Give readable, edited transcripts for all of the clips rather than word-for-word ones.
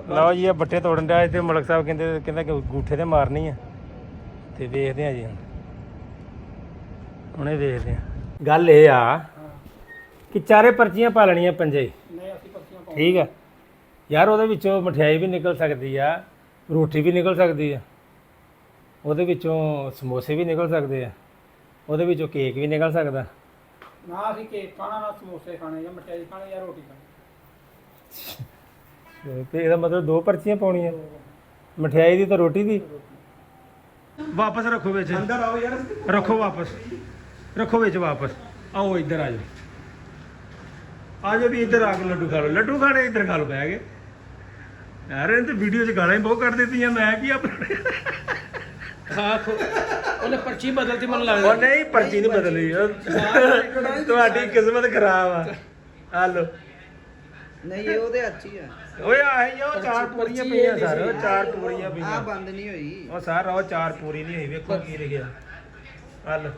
ਲਓ ਜੀ ਇਹ ਬੱਟੇ ਤੋੜਨ ਡਿਆ ਤੇ ਮਲਕ ਸਾਹਿਬ ਕਹਿੰਦਾ ਕਿ ਗੂਠੇ ਤੇ ਮਾਰਨੀ ਆ ਤੇ ਵੇਖਦੇ ਆ ਜੀ ਹੁਣੇ ਵੇਖਦੇ ਆ। ਗੱਲ ਇਹ ਆ ਕਿ ਚਾਰੇ ਪਰਚੀਆਂ ਪਾ ਲੈਣੀਆਂ ਪੰਜੇ, ਠੀਕ ਆ ਯਾਰ। ਉਹਦੇ ਵਿੱਚੋਂ ਮਠਿਆਈ ਵੀ ਨਿਕਲ ਸਕਦੀ ਆ, ਰੋਟੀ ਵੀ ਨਿਕਲ ਸਕਦੀ ਆ, ਉਹਦੇ ਵਿੱਚੋਂ ਸਮੋਸੇ ਵੀ ਨਿਕਲ ਸਕਦੇ ਆ, ਉਹਦੇ ਵਿੱਚੋਂ ਕੇਕ ਵੀ ਨਿਕਲ ਸਕਦਾ। ਨਾ ਅਸੀਂ ਕੇਕ ਖਾਣਾ, ਨਾ ਸਮੋਸੇ ਖਾਣੇ, ਜਾਂ ਮਠਿਆਈ ਖਾਣੀ, ਜਾਂ ਰੋਟੀ ਖਾਣੀ। ਤੇ ਇਹਦਾ ਮਤਲਬ ਦੋ ਪਰਚੀਆਂ ਪਾਉਣੀਆਂ, ਮਠਿਆਈ ਦੀ ਤੇ ਰੋਟੀ ਦੀ। ਵਾਪਸ ਰੱਖੋ ਵਿੱਚ, ਅੰਦਰ ਆਓ ਯਾਰ, ਰੱਖੋ ਵਾਪਸ, ਰੱਖੋ ਵਿੱਚ ਵਾਪਸ। ਆਓ ਇੱਧਰ ਆ ਜਾਓ, ਆ ਜਾਓ ਵੀ ਇੱਧਰ ਆ ਕੇ ਲੱਡੂ ਖਾ ਲਓ। ਲੱਡੂ ਖਾਣੇ ਇੱਧਰ ਖਾ ਲਓ ਬਹਿ ਕੇ। ਯਾਰ ਇਹਨੇ ਤਾਂ ਵੀਡੀਓ 'ਚ ਗਾਲਾਂ ਹੀ ਬਹੁਤ ਕੱਢ ਦਿੱਤੀਆਂ, ਮੈਂ ਕੀ ਆਪਣਾ ਉਹਨੇ ਪਰਚੀ ਬਦਲਤੀ ਮੈਨੂੰ ਲੱਗਦਾ। ਉਹ ਨਹੀਂ ਪਰਚੀ ਨਹੀਂ ਬਦਲੀ, ਤੁਹਾਡੀ ਕਿਸਮਤ ਖਰਾਬ ਆ। ਆ ਲਓ। ਨਹੀਂ ਇਹ ਉਹਦੇ ਹੱਥ ਹੀ ਆ। ਓਏ ਆਹੀ ਉਹ ਚਾਰ ਪੂਰੀਆਂ ਪਈਆਂ ਸਰ, ਉਹ ਚਾਰ ਪੂਰੀਆਂ ਆ ਪਈਆਂ। ਬੰਦ ਨਹੀਂ ਹੋਈ ਉਹ ਸਰ ਉਹ ਚਾਰ ਪੂਰੀ ਨਹੀਂ ਹੋਈ, ਵੇਖੋ ਕੀ ਲਿਖਿਆ। ਆ ਲਓ।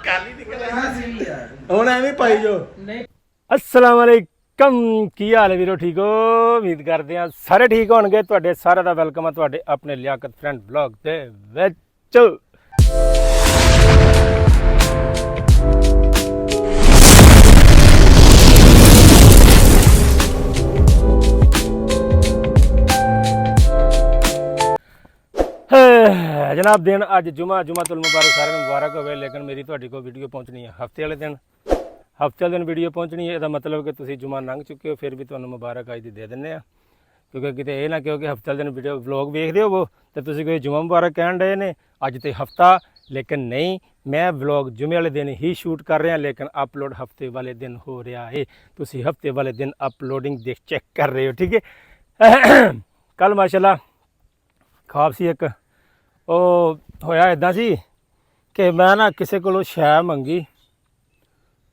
ਕਾਲੀ ਨਿਕਲ ਯਾਰ। ਹੁਣ ਐਵੇਂ ਪਾਈ ਜੋ। ਨਹੀਂ अस्सलाम वालेकुम, ਕੀ ਹਾਲ ਹੈ ਵੀਰੋ? ਠੀਕ ਹੋ? ਉਮੀਦ ਕਰਦੇ ਆ ਸਾਰੇ ਠੀਕ ਹੋਣਗੇ। ਤੁਹਾਡੇ ਸਾਰਿਆਂ ਦਾ ਵੈਲਕਮ ਆ ਤੁਹਾਡੇ ਆਪਣੇ ਲਿਆਕਤ ਫਰੈਂਡ ਵਲੌਗ ਦੇ ਵਿੱਚ। जनाब दिन अज जुमातुल मुबारक, सारे मुबारक होवे। लेकिन मेरी ਤੁਹਾਡੀ ਕੋਲ ਵੀਡੀਓ ਪਹੁੰਚਣੀ ਹੈ ਹਫਤੇ ਵਾਲੇ ਦਿਨ। ਹਫਤੇ ਵਾਲੇ ਦਿਨ ਵੀਡੀਓ ਪਹੁੰਚਣੀ ਹੈ, ਇਹਦਾ ਮਤਲਬ ਕਿ ਤੁਸੀਂ ਜੁਮਾ ਲੰਘ ਚੁੱਕੇ ਹੋ, ਫਿਰ ਵੀ ਤੁਹਾਨੂੰ ਮੁਬਾਰਕ ਅੱਜ ਦੀ ਦੇ ਦਿੰਦੇ ਆ। ਕਿਉਂਕਿ ਕਿਤੇ ਇਹ ਨਾ ਕਿਉਂ ਕਿ ਹਫਤੇ ਵਾਲੇ ਦਿਨ ਵੀਡੀਓ ਵਲੌਗ ਵੇਖਦੇ ਹੋਵੋ ਤੇ ਤੁਸੀਂ ਕੋਈ ਜੁਮਾ ਮੁਬਾਰਕ ਕਹਿਣ ਡਏ ਨੇ। ਅੱਜ ਤੇ ਹਫਤਾ, ਲੇਕਿਨ ਨਹੀਂ, ਮੈਂ ਵਲੌਗ ਜੁਮੇ ਵਾਲੇ ਦਿਨ ਹੀ ਸ਼ੂਟ ਕਰ ਰਿਹਾ, ਲੇਕਿਨ ਅਪਲੋਡ ਹਫਤੇ ਵਾਲੇ ਦਿਨ ਹੋ ਰਿਹਾ ਹੈ। ਤੁਸੀਂ ਹਫਤੇ ਵਾਲੇ ਦਿਨ ਅਪਲੋਡਿੰਗ ਦੇਖ ਚੈੱਕ ਕਰ ਰਹੇ ਹੋ, ਠੀਕ ਹੈ। ਕੱਲ ਮਾਸ਼ਾਅੱਲਾ ਖਾਬ ਸੀ ਇੱਕ, ਉਹ ਹੋਇਆ ਇੱਦਾਂ ਸੀ ਕਿ ਮੈਂ ਨਾ ਕਿਸੇ ਕੋਲੋਂ ਸ਼ੈ ਮੰਗੀ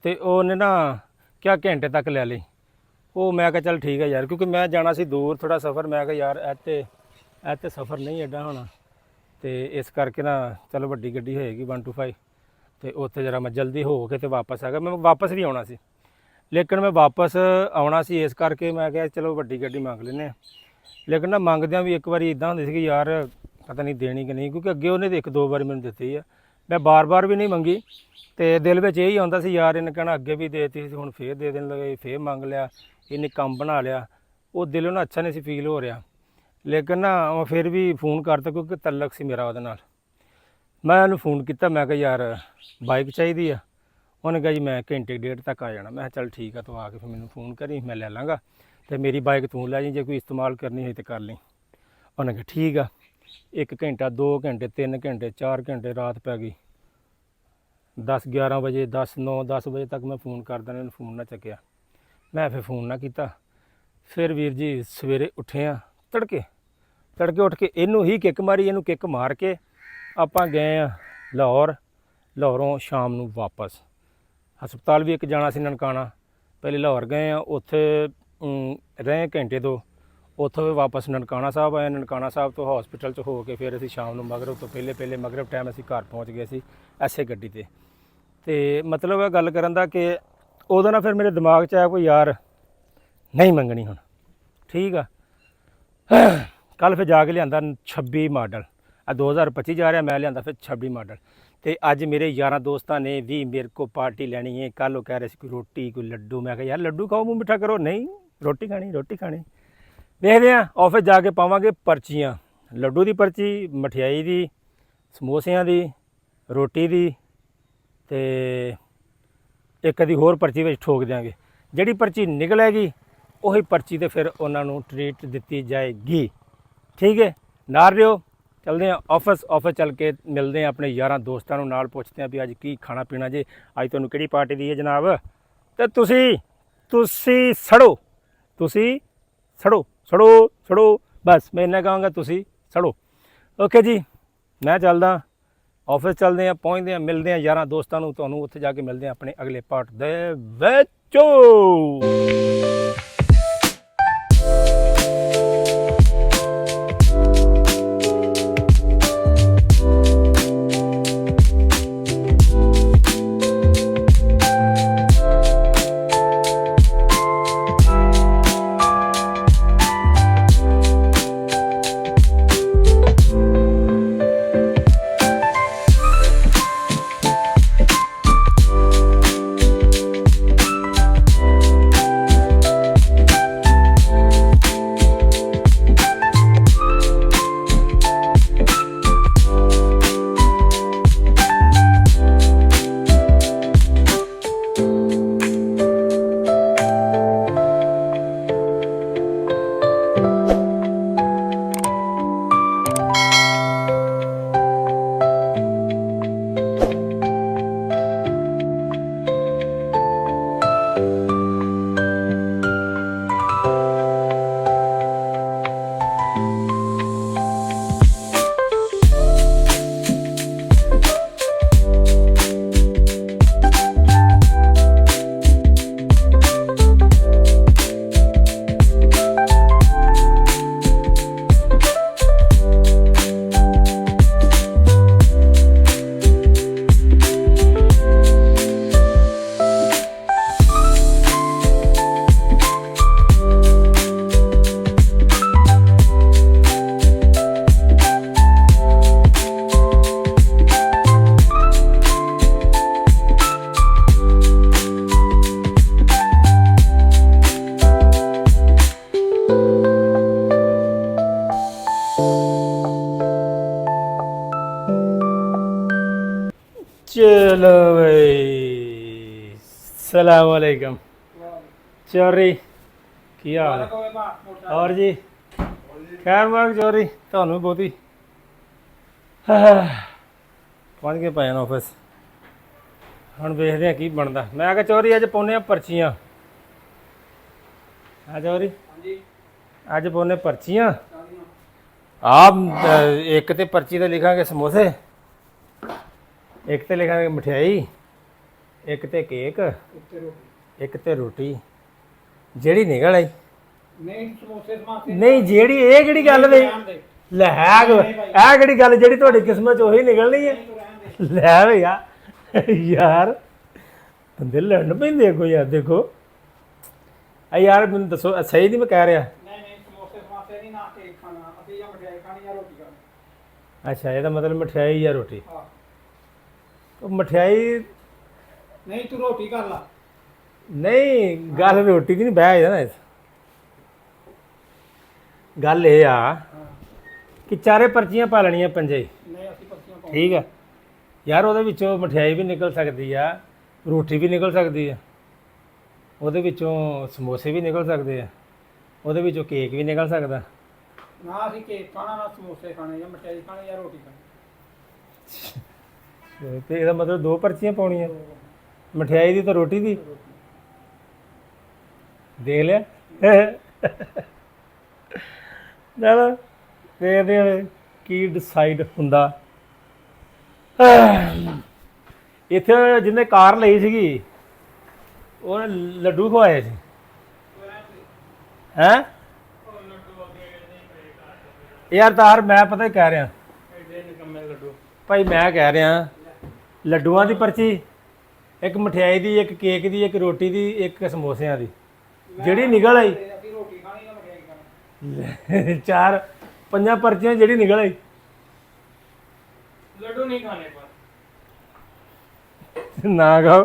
ਤੇ ਉਹਨੇ ਨਾ ਕਿਆ ਘੰਟੇ ਤੱਕ ਲੈ ਲਈ। ਉਹ ਮੈਂ ਕਿਹਾ ਚੱਲ ਠੀਕ ਹੈ ਯਾਰ, ਕਿਉਂਕਿ ਮੈਂ ਜਾਣਾ ਸੀ ਦੂਰ ਥੋੜਾ ਸਫ਼ਰ। ਮੈਂ ਕਿਹਾ ਯਾਰ ਇਹ ਤੇ ਸਫ਼ਰ ਨਹੀਂ ਐਡਾ ਹੋਣਾ, ਤੇ ਇਸ ਕਰਕੇ ਨਾ ਚਲੋ ਵੱਡੀ ਗੱਡੀ ਹੋਏਗੀ 125, ਤੇ ਉੱਥੇ ਜਰਾ ਮੈਂ ਜਲਦੀ ਹੋ ਕੇ ਤੇ ਵਾਪਸ ਆ ਗਿਆ। ਮੈਂ ਵਾਪਸ ਵੀ ਆਉਣਾ ਸੀ, ਲੇਕਿਨ ਮੈਂ ਵਾਪਸ ਆਉਣਾ ਸੀ ਇਸ ਕਰਕੇ ਮੈਂ ਕਿਹਾ ਚਲੋ ਵੱਡੀ ਗੱਡੀ ਮੰਗ ਲੈਂਦੇ ਹਾਂ। ਲੇਕਿਨ ਨਾ ਮੰਗਦਿਆਂ ਵੀ ਇੱਕ ਵਾਰੀ ਇੱਦਾਂ ਹੁੰਦੀ ਸੀ ਕਿ ਯਾਰ ਪਤਾ ਨਹੀਂ ਦੇਣੀ ਕਿ ਨਹੀਂ, ਕਿਉਂਕਿ ਅੱਗੇ ਉਹਨੇ ਤਾਂ ਇੱਕ ਦੋ ਵਾਰੀ ਮੈਨੂੰ ਦਿੱਤੀ ਆ। ਮੈਂ ਬਾਰ-ਬਾਰ ਵੀ ਨਹੀਂ ਮੰਗੀ, ਤੇ ਦਿਲ ਵਿੱਚ ਇਹ ਹੀ ਆਉਂਦਾ ਸੀ ਯਾਰ ਇਹਨੇ ਕਹਿਣਾ ਅੱਗੇ ਵੀ ਦੇ ਦਿੱਤੀ ਸੀ, ਹੁਣ ਫੇਰ ਦੇ ਦੇਣ ਲੱਗੇ, ਫੇਰ ਮੰਗ ਲਿਆ, ਇਹਨੇ ਕੰਮ ਬਣਾ ਲਿਆ। ਉਹ ਦਿਲੋਂ ਨਾ ਅੱਛਾ ਨਹੀਂ ਸੀ ਫੀਲ ਹੋ ਰਿਹਾ। ਲੇਕਿਨ ਨਾ ਮੈਂ ਫਿਰ ਵੀ ਫੋਨ ਕਰਤਾ, ਕਿਉਂਕਿ ਤਲਕ ਸੀ ਮੇਰਾ ਉਹਦੇ ਨਾਲ। ਮੈਂ ਉਹਨੂੰ ਫੋਨ ਕੀਤਾ, ਮੈਂ ਕਿਹਾ ਯਾਰ ਬਾਈਕ ਚਾਹੀਦੀ ਆ। ਉਹਨੇ ਕਿਹਾ ਜੀ ਮੈਂ ਘੰਟੇ ਡੇਢ ਤੱਕ ਆ ਜਾਣਾ। ਮੈਂ ਕਿਹਾ ਚੱਲ ਠੀਕ ਆ, ਤੂੰ ਆ ਕੇ ਫਿਰ ਮੈਨੂੰ ਫੋਨ ਕਰੀ, ਮੈਂ ਲੈ ਲਾਂਗਾ, ਤੇ ਮੇਰੀ ਬਾਈਕ ਤੂੰ ਲੈ ਜੀ, ਜੇ ਕੋਈ ਇਸਤੇਮਾਲ ਕਰਨੀ ਹੋਈ ਤਾਂ ਕਰ ਲਈ। ਉਹਨੇ ਕਿਹਾ ਠੀਕ ਆ। 1 ਘੰਟਾ, 2 ਘੰਟੇ, 3 ਘੰਟੇ, 4 ਘੰਟੇ, ਰਾਤ ਪੈ ਗਈ 10-11 ਵਜੇ, 10 ਵਜੇ ਤੱਕ ਮੈਂ ਫੋਨ ਕਰਦਾ, ਇਹਨੂੰ ਫੋਨ ਨਾ ਚੱਕਿਆ। ਮੈਂ ਫਿਰ ਫੋਨ ਨਾ ਕੀਤਾ। ਫਿਰ ਵੀਰ ਜੀ ਸਵੇਰੇ ਉੱਠੇ ਆ, ਤੜਕੇ ਉੱਠ ਕੇ ਇਹਨੂੰ ਹੀ ਕਿੱਕ ਮਾਰੀ, ਇਹਨੂੰ ਕਿੱਕ ਮਾਰ ਕੇ ਆਪਾਂ ਗਏ ਆ ਲਾਹੌਰ। ਲਾਹੌਰੋਂ ਸ਼ਾਮ ਨੂੰ ਵਾਪਸ। ਹਸਪਤਾਲ ਵੀ ਇੱਕ ਜਾਣਾ ਸੀ ਨਨਕਾਣਾ। ਪਹਿਲੇ ਲਾਹੌਰ ਗਏ ਆ, ਉੱਥੇ ਰਹੇ ਘੰਟੇ 2, ਉੱਥੋਂ ਵੀ ਵਾਪਸ ਨਨਕਾਣਾ ਸਾਹਿਬ ਆਏ। ਨਨਕਾਣਾ ਸਾਹਿਬ ਤੋਂ ਹਸਪੀਟਲ 'ਚ ਹੋ ਕੇ ਫਿਰ ਅਸੀਂ ਸ਼ਾਮ ਨੂੰ ਮਗਰਬ ਤੋਂ ਪਹਿਲੇ ਮਗਰਬ ਟਾਈਮ ਅਸੀਂ ਘਰ ਪਹੁੰਚ ਗਏ ਸੀ ਐਸੇ ਗੱਡੀ 'ਤੇ। ਅਤੇ ਮਤਲਬ ਇਹ ਗੱਲ ਕਰਨ ਦਾ ਕਿ ਉਦੋਂ ਨਾ ਫਿਰ ਮੇਰੇ ਦਿਮਾਗ 'ਚ ਆਇਆ ਕੋਈ ਯਾਰ ਨਹੀਂ ਮੰਗਣੀ ਹੁਣ, ਠੀਕ ਆ। ਕੱਲ੍ਹ ਫਿਰ ਜਾ ਕੇ ਲਿਆਂਦਾ 26 ਮਾਡਲ, 2025 ਜਾ ਰਿਹਾ, ਮੈਂ ਲਿਆਂਦਾ ਫਿਰ 26 ਮਾਡਲ। ਅਤੇ ਅੱਜ ਮੇਰੇ ਯਾਰਾਂ ਦੋਸਤਾਂ ਨੇ ਵੀ ਮੇਰੇ ਕੋਲ ਪਾਰਟੀ ਲੈਣੀ ਹੈ। ਕੱਲ੍ਹ ਉਹ ਕਹਿ ਰਹੇ ਸੀ ਕੋਈ ਰੋਟੀ, ਕੋਈ ਲੱਡੂ। ਮੈਂ ਕਿਹਾ ਯਾਰ ਲੱਡੂ ਖਾਓ, ਮੂੰਹ ਮਿੱਠਾ ਕਰੋ। ਨਹੀਂ, ਰੋਟੀ ਖਾਣੀ। ਦੇਖਦੇ ਹਾਂ ਆਫਿਸ ਜਾ ਕੇ ਪਾਵਾਂਗੇ ਪਰਚੀਆਂ, ਲੱਡੂ ਦੀ ਪਰਚੀ, ਮਠਿਆਈ ਦੀ, ਸਮੋਸਿਆਂ ਦੀ, ਰੋਟੀ ਦੀ, ਅਤੇ ਇੱਕ ਦੀ ਹੋਰ ਪਰਚੀ ਵਿੱਚ ਠੋਕ ਦਿਆਂਗੇ। ਜਿਹੜੀ ਪਰਚੀ ਨਿਕਲੇਗੀ ਉਹੀ ਪਰਚੀ 'ਤੇ ਫਿਰ ਉਹਨਾਂ ਨੂੰ ਟਰੀਟ ਦਿੱਤੀ ਜਾਏਗੀ, ਠੀਕ ਹੈ। ਨਾਲ ਰਿਓ, ਚਲਦੇ ਹਾਂ ਆਫਿਸ ਚੱਲ ਕੇ ਮਿਲਦੇ ਹਾਂ ਆਪਣੇ ਯਾਰਾਂ ਦੋਸਤਾਂ ਨੂੰ, ਨਾਲ ਪੁੱਛਦੇ ਹਾਂ ਵੀ ਅੱਜ ਕੀ ਖਾਣਾ ਪੀਣਾ ਜੇ, ਅੱਜ ਤੁਹਾਨੂੰ ਕਿਹੜੀ ਪਾਰਟੀ ਦੀ ਹੈ ਜਨਾਬ। ਅਤੇ ਤੁਸੀਂ ਸੜੋ ਬਸ, ਮੈਂ ਇੰਨਾ ਕਹਾਂਗਾ, ਤੁਸੀਂ ਸੜੋ। ਓਕੇ ਜੀ, ਮੈਂ ਚੱਲਦਾ ਆਫਿਸ, ਚੱਲਦੇ ਹਾਂ, ਪਹੁੰਚਦੇ ਹਾਂ, ਮਿਲਦੇ ਹਾਂ ਯਾਰਾਂ ਦੋਸਤਾਂ ਨੂੰ। ਤੁਹਾਨੂੰ ਉੱਥੇ ਜਾ ਕੇ ਮਿਲਦੇ ਹਾਂ ਆਪਣੇ ਅਗਲੇ ਪਾਰਟ ਦੇ ਵਿੱਚ। हेलो भाई सलाम वालेकुम चौरी की हाल है और जी खैर मार्ग चौरी ਤੁਹਾਨੂੰ ਵੀ ਬਹੁਤੀ ਪਹੁੰਚ ਗਏ ਪਏ ਆਫਿਸ ਹੁਣ ਵੇਖਦੇ ਆ ਕੀ ਬਣਦਾ ਮੈਂ ਕਿਹਾ ਚੌਰੀ ਅੱਜ ਪਾਉਨੇ ਆ ਪਰਚੀਆਂ ਆ ਚੌਰੀ ਹਾਂਜੀ ਅੱਜ ਪਾਉਨੇ ਪਰਚੀਆਂ ਆਪ ਇੱਕ ਤੇ ਪਰਚੀ ਤੇ ਲਿਖਾਂਗੇ ਸਮੋਸੇ ਇੱਕ ਤੇ ਲਿਖਾਂਗੇ ਮਠਿਆਈ ਇੱਕ ਤੇ ਕੇਕ ਉੱਤੇ ਰੋਟੀ ਇੱਕ ਤੇ ਰੋਟੀ ਜਿਹੜੀ ਨਿਕਲ ਆਈ ਨਹੀਂ ਸਮੋਸੇ ਸਮਾਸੇ ਨਹੀਂ ਜਿਹੜੀ ਇਹ ਕਿਹੜੀ ਗੱਲ ਵੇ ਲੈ ਇਹ ਕਿਹੜੀ ਗੱਲ ਜਿਹੜੀ ਤੁਹਾਡੀ ਕਿਸਮਤ ਚ ਉਹੀ ਨਿਕਲਣੀ ਹੈ ਲੈ ਵੇ ਯਾਰ ਬੰਦੇ ਲੜਨ ਪੈਂਦੇ ਕੋ ਯਾਰ ਦੇਖੋ ਆ ਯਾਰ ਮੈਨੂੰ ਦੱਸੋ ਸਹੀ ਨਹੀਂ ਮੈਂ ਕਹਿ ਰਿਹਾ ਨਹੀਂ ਸਮੋਸੇ ਸਮਾਸੇ ਨਹੀਂ ਨਾ ਕੇਕ ਖਾਣਾ ਅਸੀਂ ਜਾਂ ਮਠਿਆਈ ਖਾਣੀ ਜਾਂ ਰੋਟੀ ਖਾਣੀ ਅੱਛਾ ਇਹਦਾ ਮਤਲਬ ਮਠਿਆਈ ਜਾਂ ਰੋਟੀ ਹਾਂ ਉਹ ਮਠਿਆਈ ਨਹੀਂ ਤੂੰ ਰੋਟੀ ਕਰ ਲਾ ਨਹੀਂ ਗੱਲ ਰੋਟੀ ਦੀ ਨਹੀਂ ਬਹਿ ਜਾਣਾ ਗੱਲ ਇਹ ਆ ਕਿ ਚਾਰੇ ਪਰਚੀਆਂ ਪਾ ਲੈਣੀਆਂ ਪੰਜੇ ਹੀ ਨਹੀਂ ਅਸੀਂ ਪੱਤੀਆਂ ਪਾਉਂਦੇ ਠੀਕ ਆ ਯਾਰ ਉਹਦੇ ਵਿੱਚੋਂ ਮਠਿਆਈ ਵੀ ਨਿਕਲ ਸਕਦੀ ਆ ਰੋਟੀ ਵੀ ਨਿਕਲ ਸਕਦੀ ਆ ਉਹਦੇ ਵਿੱਚੋਂ ਸਮੋਸੇ ਵੀ ਨਿਕਲ ਸਕਦੇ ਆ ਉਹਦੇ ਵਿੱਚੋਂ ਕੇਕ ਵੀ ਨਿਕਲ ਸਕਦਾ ਨਾ ਅਸੀਂ ਕੇਕ ਖਾਣਾ ਨਾ ਸਮੋਸੇ ਖਾਣੇ ਜਾਂ ਮਠਿਆਈ ਖਾਣੀ ਜਾਂ ਰੋਟੀ ਖਾਣੀ ਤੇ ਇਹਦਾ ਮਤਲਬ ਦੋ ਪਰਚੀਆਂ ਪਾਉਣੀਆਂ ਮਠਿਆਈ ਦੀ ਤੇ ਰੋਟੀ ਦੀ ਦੇਖ ਲਿਆ ਚਲੋ ਦੇਖਦੇ ਹਾਂ ਕੀ ਡਿਸਾਈਡ ਹੁੰਦਾ ਇੱਥੇ ਜਿਹਨੇ ਕਾਰ ਲਈ ਸੀਗੀ ਉਹਨੇ ਲੱਡੂ ਖਵਾਏ ਸੀ ਹੈਂ ਯਾਰ ਤਾਰ ਮੈਂ ਪਤਾ ਹੀ ਕਹਿ ਰਿਹਾ ਭਾਈ ਮੈਂ ਕਹਿ ਰਿਹਾ ਲੱਡੂਆਂ ਦੀ ਪਰਚੀ ਇੱਕ ਮਠਿਆਈ ਦੀ ਇੱਕ ਕੇਕ ਦੀ ਇੱਕ ਰੋਟੀ ਦੀ ਇੱਕ ਸਮੋਸਿਆਂ ਦੀ ਜਿਹੜੀ ਨਿਕਲ ਆਈ ਅਸੀਂ ਰੋਟੀ ਖਾਣੀ ਜਾਂ ਮਠਿਆਈ ਖਾਣੀ ਚਾਰ ਪੰਜਾਂ ਪਰਚੀਆਂ ਜਿਹੜੀ ਨਿਕਲ ਆਈ ਲੱਡੂ ਨਹੀਂ ਖਾਣੇ ਪਰ ਨਾ ਖਾਓ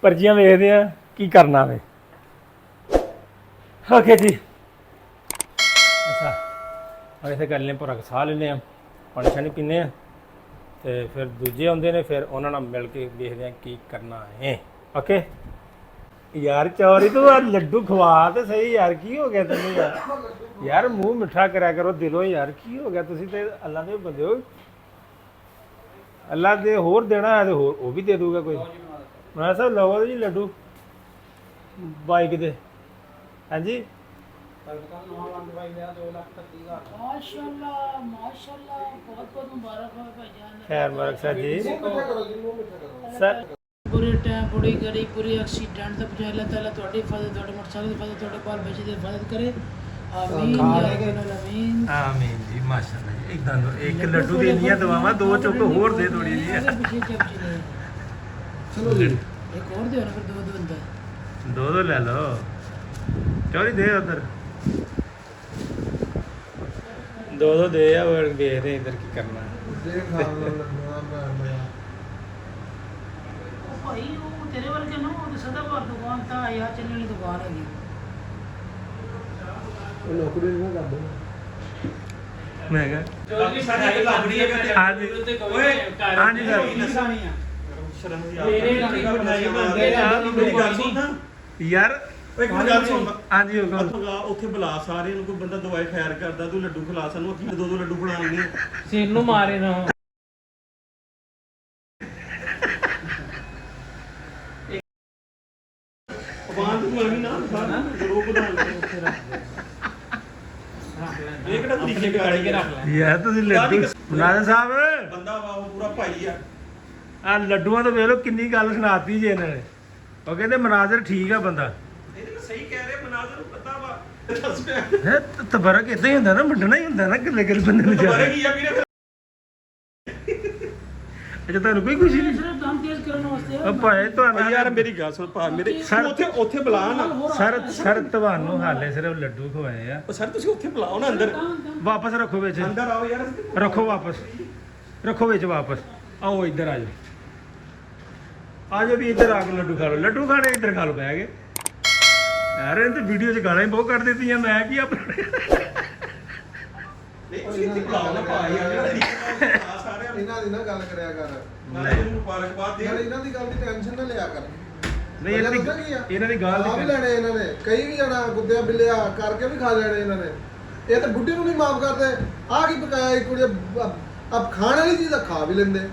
ਪਰਚੀਆਂ ਵੇਖਦੇ ਆ ਕੀ ਕਰਨਾ ਵੇ ਓਕੇ ਜੀ ਅੱਛਾ ਹੁਣ ਇੱਥੇ ਕਰ ਲੈਂ ਪੂਰਾ ਸਾਹ ਲੈਂਦੇ ਆ ਪਾਣੀ ਛਾਣੀ ਪੀਂਦੇ ਆ ਤੇ ਫਿਰ ਦੂਜੇ ਆਉਂਦੇ ਨੇ ਫਿਰ ਉਹਨਾਂ ਨਾਲ ਮਿਲ ਕੇ ਵੇਖਦੇ ਆ ਕੀ ਕਰਨਾ ਹੈ ਓਕੇ ਯਾਰ ਚੌਰੀ ਤੂੰ ਆ ਲੱਡੂ ਖਵਾ ਤੇ ਸਹੀ ਯਾਰ ਕੀ ਹੋ ਗਿਆ ਤੈਨੂੰ ਯਾਰ ਮੂੰਹ ਮਿੱਠਾ ਕਰਿਆ ਕਰੋ ਦਿਲੋਂ ਯਾਰ ਕੀ ਹੋ ਗਿਆ ਤੁਸੀਂ ਤੇ ਅੱਲਾ ਦੇ ਬੰਦੇ ਹੋ ਅੱਲਾ ਦੇ ਹੋਰ ਦੇਣਾ ਹੈ ਤੇ ਹੋਰ ਉਹ ਵੀ ਦੇ ਦੂਗਾ ਕੋਈ ਮੈਂ ਸਭ ਲਵੋ ਜੀ ਲੱਡੂ ਬਾਈਕ ਦੇ ਹਾਂਜੀ माशाल्लाह माशाल्लाह बहुत बहुत मुबारक हो भाईजान खैर मुबारक सर जी सर पूरे टाइम पूरी गड़ी पूरी एक्सीडेंट तो बचाए अल्लाह ताला ਤੁਹਾਡੀ ਫਜ਼ਲ ਤੁਹਾਡੇ ਮੋਟਰਸਾਈਕਲ ਦੀ ਫਜ਼ਲ ਤੁਹਾਡੇ ਬਾਲ ਬੱਚੇ ਦੀ ਫਜ਼ਲ ਕਰੇ ਆਮੀਨ ਯਾ ਰੱਬਲ ਆਲਮੀਨ ਆਮੀਨ ਜੀ ਮਾਸ਼ਾਅੱਲਾ ਇਦਾਂ ਇੱਕ ਲੱਡੂ ਦੀ ਇੰਨੀਆਂ ਦਵਾਵਾਂ ਦੋ ਚੁੱਕ ਹੋਰ ਦੇ ਥੋੜੀ ਜੀ चलो जी एक और दे ना फिर दो दो बंदा ਦੋ ਦੋ ਲੈ ਲਓ ਚੌਰੀ ਦੇ ਉਧਰ ਦੋ ਦੋ ਦੇ ਆ ਉਹ ਵੇਖਦੇ ਇਧਰ ਕੀ ਕਰਨਾ ਭਾਈ ਉਹ ਤੇਰੇ ਵਰਗੇ ਨਾ ਉਹ ਸਦਾ ਬਾਰ ਦੁਕਾਨ ਤਾਂ ਆਇਆ ਚੱਲਣ ਵਾਲੀ ਦੁਕਾਨ ਹੈਗੀ ਮੈਂ ਕਿਹਾ ਜਲਦੀ ਸਾਡੀ ਲੱਗਦੀ ਹੈ ਹਾਂਜੀ ਓਏ ਹਾਂਜੀ ਸਰ ਮੇਰੇ ਰੋਟੀ ਬਣਾਈ ਬੰਦੇ ਯਾਰ ਇੱਕ ਗੱਲ ਸੁਣ ਹਾਂਜੀ ਹੁਕਮ ਉੱਥੇ ਬੁਲਾ ਸਾਰਿਆਂ ਨੂੰ ਕੋਈ ਬੰਦਾ ਦਵਾਈ ਖੈਰ ਕਰਦਾ ਤੂੰ ਲੱਡੂ ਖਿਲਾ ਸਾਨੂੰ ਅੱਖੀ ਦੋ ਦੋ ਲੱਡੂ ਖਿਲਾ ਲੈਣੇ ਸਿਰ ਨੂੰ ਮਾਰੇ ਨਾ ਆਵਾਜ਼ ਨੂੰ ਵੀ ਨਾ ਜ਼ਰੂਰ ਵਧਾਉਣ ਇਹ ਕਿਹੜਾ ਤਰੀਕੇ ਕੱਢ ਕੇ ਰੱਖ ਲੈ ਯਾਰ ਤੁਸੀਂ ਲੱਡੂ ਮੁਨਾਜ਼ਰ ਸਾਹਿਬ ਬੰਦਾ ਵਾ ਉਹ ਪੂਰਾ ਭਾਈ ਆ ਆ ਲੱਡੂਆਂ ਤੋਂ ਵੇਖ ਲਓ ਕਿੰਨੀ ਗੱਲ ਸੁਣਾਤੀ ਜੀ ਇਹਨਾਂ ਨੇ ਉਹ ਕਹਿੰਦੇ ਮਨਾਜ਼ਰ ਠੀਕ ਆ ਬੰਦਾ ਇਹ ਤਾਂ ਸਹੀ ਕਹਿ ਰਹੇ ਮਨਾਜ਼ਰ ਨੂੰ ਪਤਾ ਵਾ ਦੱਸ ਪਿਆ ਹੈ ਤਬਰਕ ਇਦਾਂ ਹੀ ਹੁੰਦਾ ਨਾ ਵੰਡਣਾ ਹੀ ਹੁੰਦਾ ਨਾ ਕਿੱਲੇ ਕਿੱਲੇ ਬੰਦੇ ਨੂੰ ਦੁਬਾਰਾ ਜਾ ਕੀ ਆ ਵੀਰੇ ਅੱਛਾ ਤੁਹਾਨੂੰ ਕੋਈ ਖੁਸ਼ੀ ਨਹੀਂ ਸਿਰਫ ਦਮ ਤੇਜ਼ ਕਰਨ ਵਾਸਤੇ ਉਹ ਭਾਏ ਤੁਹਾਨੂੰ ਯਾਰ ਮੇਰੀ ਗੱਲ ਸੁਣ ਭਾ ਮੇਰੇ ਸਰ- ਉੱਥੇ ਬੁਲਾ ਨਾ ਸਰ ਤੁਹਾਨੂੰ ਹਾਲੇ ਸਿਰਫ ਲੱਡੂ ਖਵਾਏ ਆ ਉਹ ਸਰ ਤੁਸੀਂ ਉੱਥੇ ਬੁਲਾਓ ਨਾ ਅੰਦਰ ਵਾਪਸ ਰੱਖੋ ਵਿੱਚ ਅੰਦਰ ਆਓ ਯਾਰ ਰੱਖੋ ਵਾਪਸ ਰੱਖੋ ਵਿੱਚ ਵਾਪਸ ਆਓ ਇੱਧਰ ਆ ਜਾਓ ਆ ਜਾਓ ਵੀ ਇੱਧਰ ਆ ਕੇ ਲੱਡੂ ਖਾ ਲਓ ਲੱਡੂ ਖਾਣੇ ਇੱਧਰ ਖਾ ਲਓ ਬਹਿ ਕੇ ਯਾਰ ਇਹ ਤਾਂ ਵੀਡੀਓ 'ਚ ਗਾਲਾਂ ਹੀ ਬਹੁਤ ਕੱਢ ਦਿੱਤੀਆਂ ਮੈਂ ਕੀ ਆਪਣਾ ਨਹੀਂ ਤੁਸੀਂ ਇੱਥੇ ਬੁਲਾਓ ਨਾ ਭਾ ਯਾਰ ਜਿਹੜਾ ਤਰੀਕੇ ਨਾਲ ਸਾਰਿਆਂ ਨੂੰ ਇਹਨਾਂ ਦੀ ਨਾ ਗੱਲ ਕਰਿਆ ਕਰ ਨਾਲੇ ਨੂੰ ਮੁਬਾਰਕਬਾਦ ਦੇ ਯਾਰ ਇਹਨਾਂ ਦੀ ਗੱਲ ਦੀ ਟੈਨਸ਼ਨ ਨਾ ਲਿਆ ਕਰ ਨਹੀਂ ਇਹਨਾਂ ਦੀ ਗੱਲ ਖਾ ਵੀ ਨਹੀਂ ਲੈਣੇ ਇਹਨਾਂ ਨੇ ਕਈ ਵੀ ਜਣਾ ਗੁੱਦਿਆਂ ਬਿੱਲਿਆ ਕਰਕੇ ਵੀ ਖਾ ਲੈਣੇ ਇਹਨਾਂ ਨੇ ਇਹ ਤਾਂ ਬੁੱਢੀ ਨੂੰ ਨਹੀਂ ਮਾਫ ਕਰਦੇ ਆਹ ਕੀ ਪਕਾਇਆ ਇੱਕ ਕੁੜੀ ਅਬ ਖਾਣ ਵਾਲੀ ਚੀਜ਼ ਤਾਂ ਖਾ ਵੀ ਲੈਂਦੇ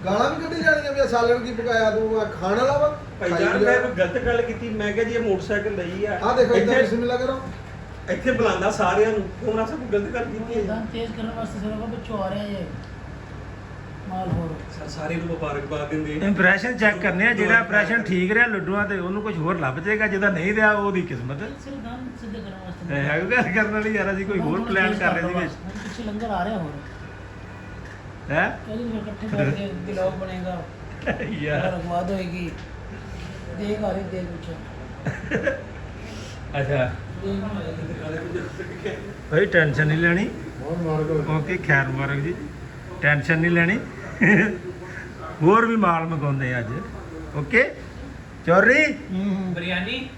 ਗਾਲਾਂ ਵੀ ਕੱਢੀ ਜਾਣੀਆਂ ਵੀ ਆਹ ਸਾਲਣ ਕੀ ਪਕਾਇਆ ਤੂੰ ਆ ਖਾਣ ਵਾਲਾ ਵਾ ਭਾਈ ਖਾਈ ਜਾਨ ਜਾ। ਮੈਂ ਕੋਈ ਗਲਤ ਗੱਲ ਕੀਤੀ ਮੈਂ ਕਿਹਾ ਜੀ ਇਹ ਮੋਟਰਸਾਈਕਲ ਲਈ ਆ ਆਹ ਦੇਖੋ ਇਦਾਂ ਇੱਥੇ- ਬਿਸਮਿਲ੍ਲਾ ਕਰੋ ਇੱਥੇ ਬੁਲਾਉਂਦਾ ਸਾਰਿਆਂ ਨੂੰ ਕਿਉਂ ਨਾ ਸਭ ਗਲਤ ਗੱਲ ਕੀਤੀ ਹੈ ਮੈਦਾਨ ਤੇਜ਼ ਕਰਨ ਵਾਸਤੇ ਸਿਰਫ ਪਿੱਛੋਂ ਆ ਰਿਹਾ ਜੇ ਮਾਲ ਹੋਰ ਸਾਰੇ ਨੂੰ ਮੁਬਾਰਕਬਾਦ ਦਿੰਦੇ ਇੰਪ੍ਰੈਸ਼ਨ ਚੈੱਕ ਕਰਨੇ ਆ ਜਿਹੜਾ ਇੰਪ੍ਰੈਸ਼ਨ ਠੀਕ ਰਿਹਾ ਲੱਡੂਆਂ ਤੇ ਉਹਨੂੰ ਕੁਝ ਹੋਰ ਲੱਭ ਜਾਏਗਾ ਜਿਹਦਾ ਨਹੀਂ ਰਿਹਾ ਉਹਦੀ ਕਿਸਮਤ ਸਿਰ ਦਾਨ ਸਿੱਧੇ ਕਰਨ ਵਾਸਤੇ ਹੈ ਗੱਲ ਕਰਨ ਵਾਲੀ ਯਾਰ ਅਸੀਂ ਕੋਈ ਹੋਰ ਪਲਾਨ ਕਰ ਰਹੇ ਸੀ ਵਿੱਚ ਹੁਣ ਪਿੱਛੇ ਲੰਗਰ ਆ ਰਿਹਾ ਹੋਰ ਹੈ ਕਹਿੰਦੇ ਫਿਰ ਇਕੱਠੇ ਬੈਠ ਕੇ ਦਿਲਾਵ ਬਣੇਗਾ ਯਾਰ ਰਗਵਾਦ ਹੋਏਗੀ ਦੇਖ ਆ ਰਹੀ ਦੇਖ ਪਿੱਛੇ ਅੱਛਾ ਦੇਖ ਭਾਈ ਟੈਨਸ਼ਨ ਨਹੀਂ ਲੈਣੀ ਓਕੇ ਖੈਰ ਮੁਬਾਰਕ ਜੀ ਟੈਨਸ਼ਨ ਨਹੀਂ ਲੈਣੀ ਹੋਰ ਵੀ ਮਾਲ ਮੰਗਾਉਂਦੇ ਆ ਅੱਜ ਓਕੇ ਚੋਰੀ ਬਿਰਿਆਨੀ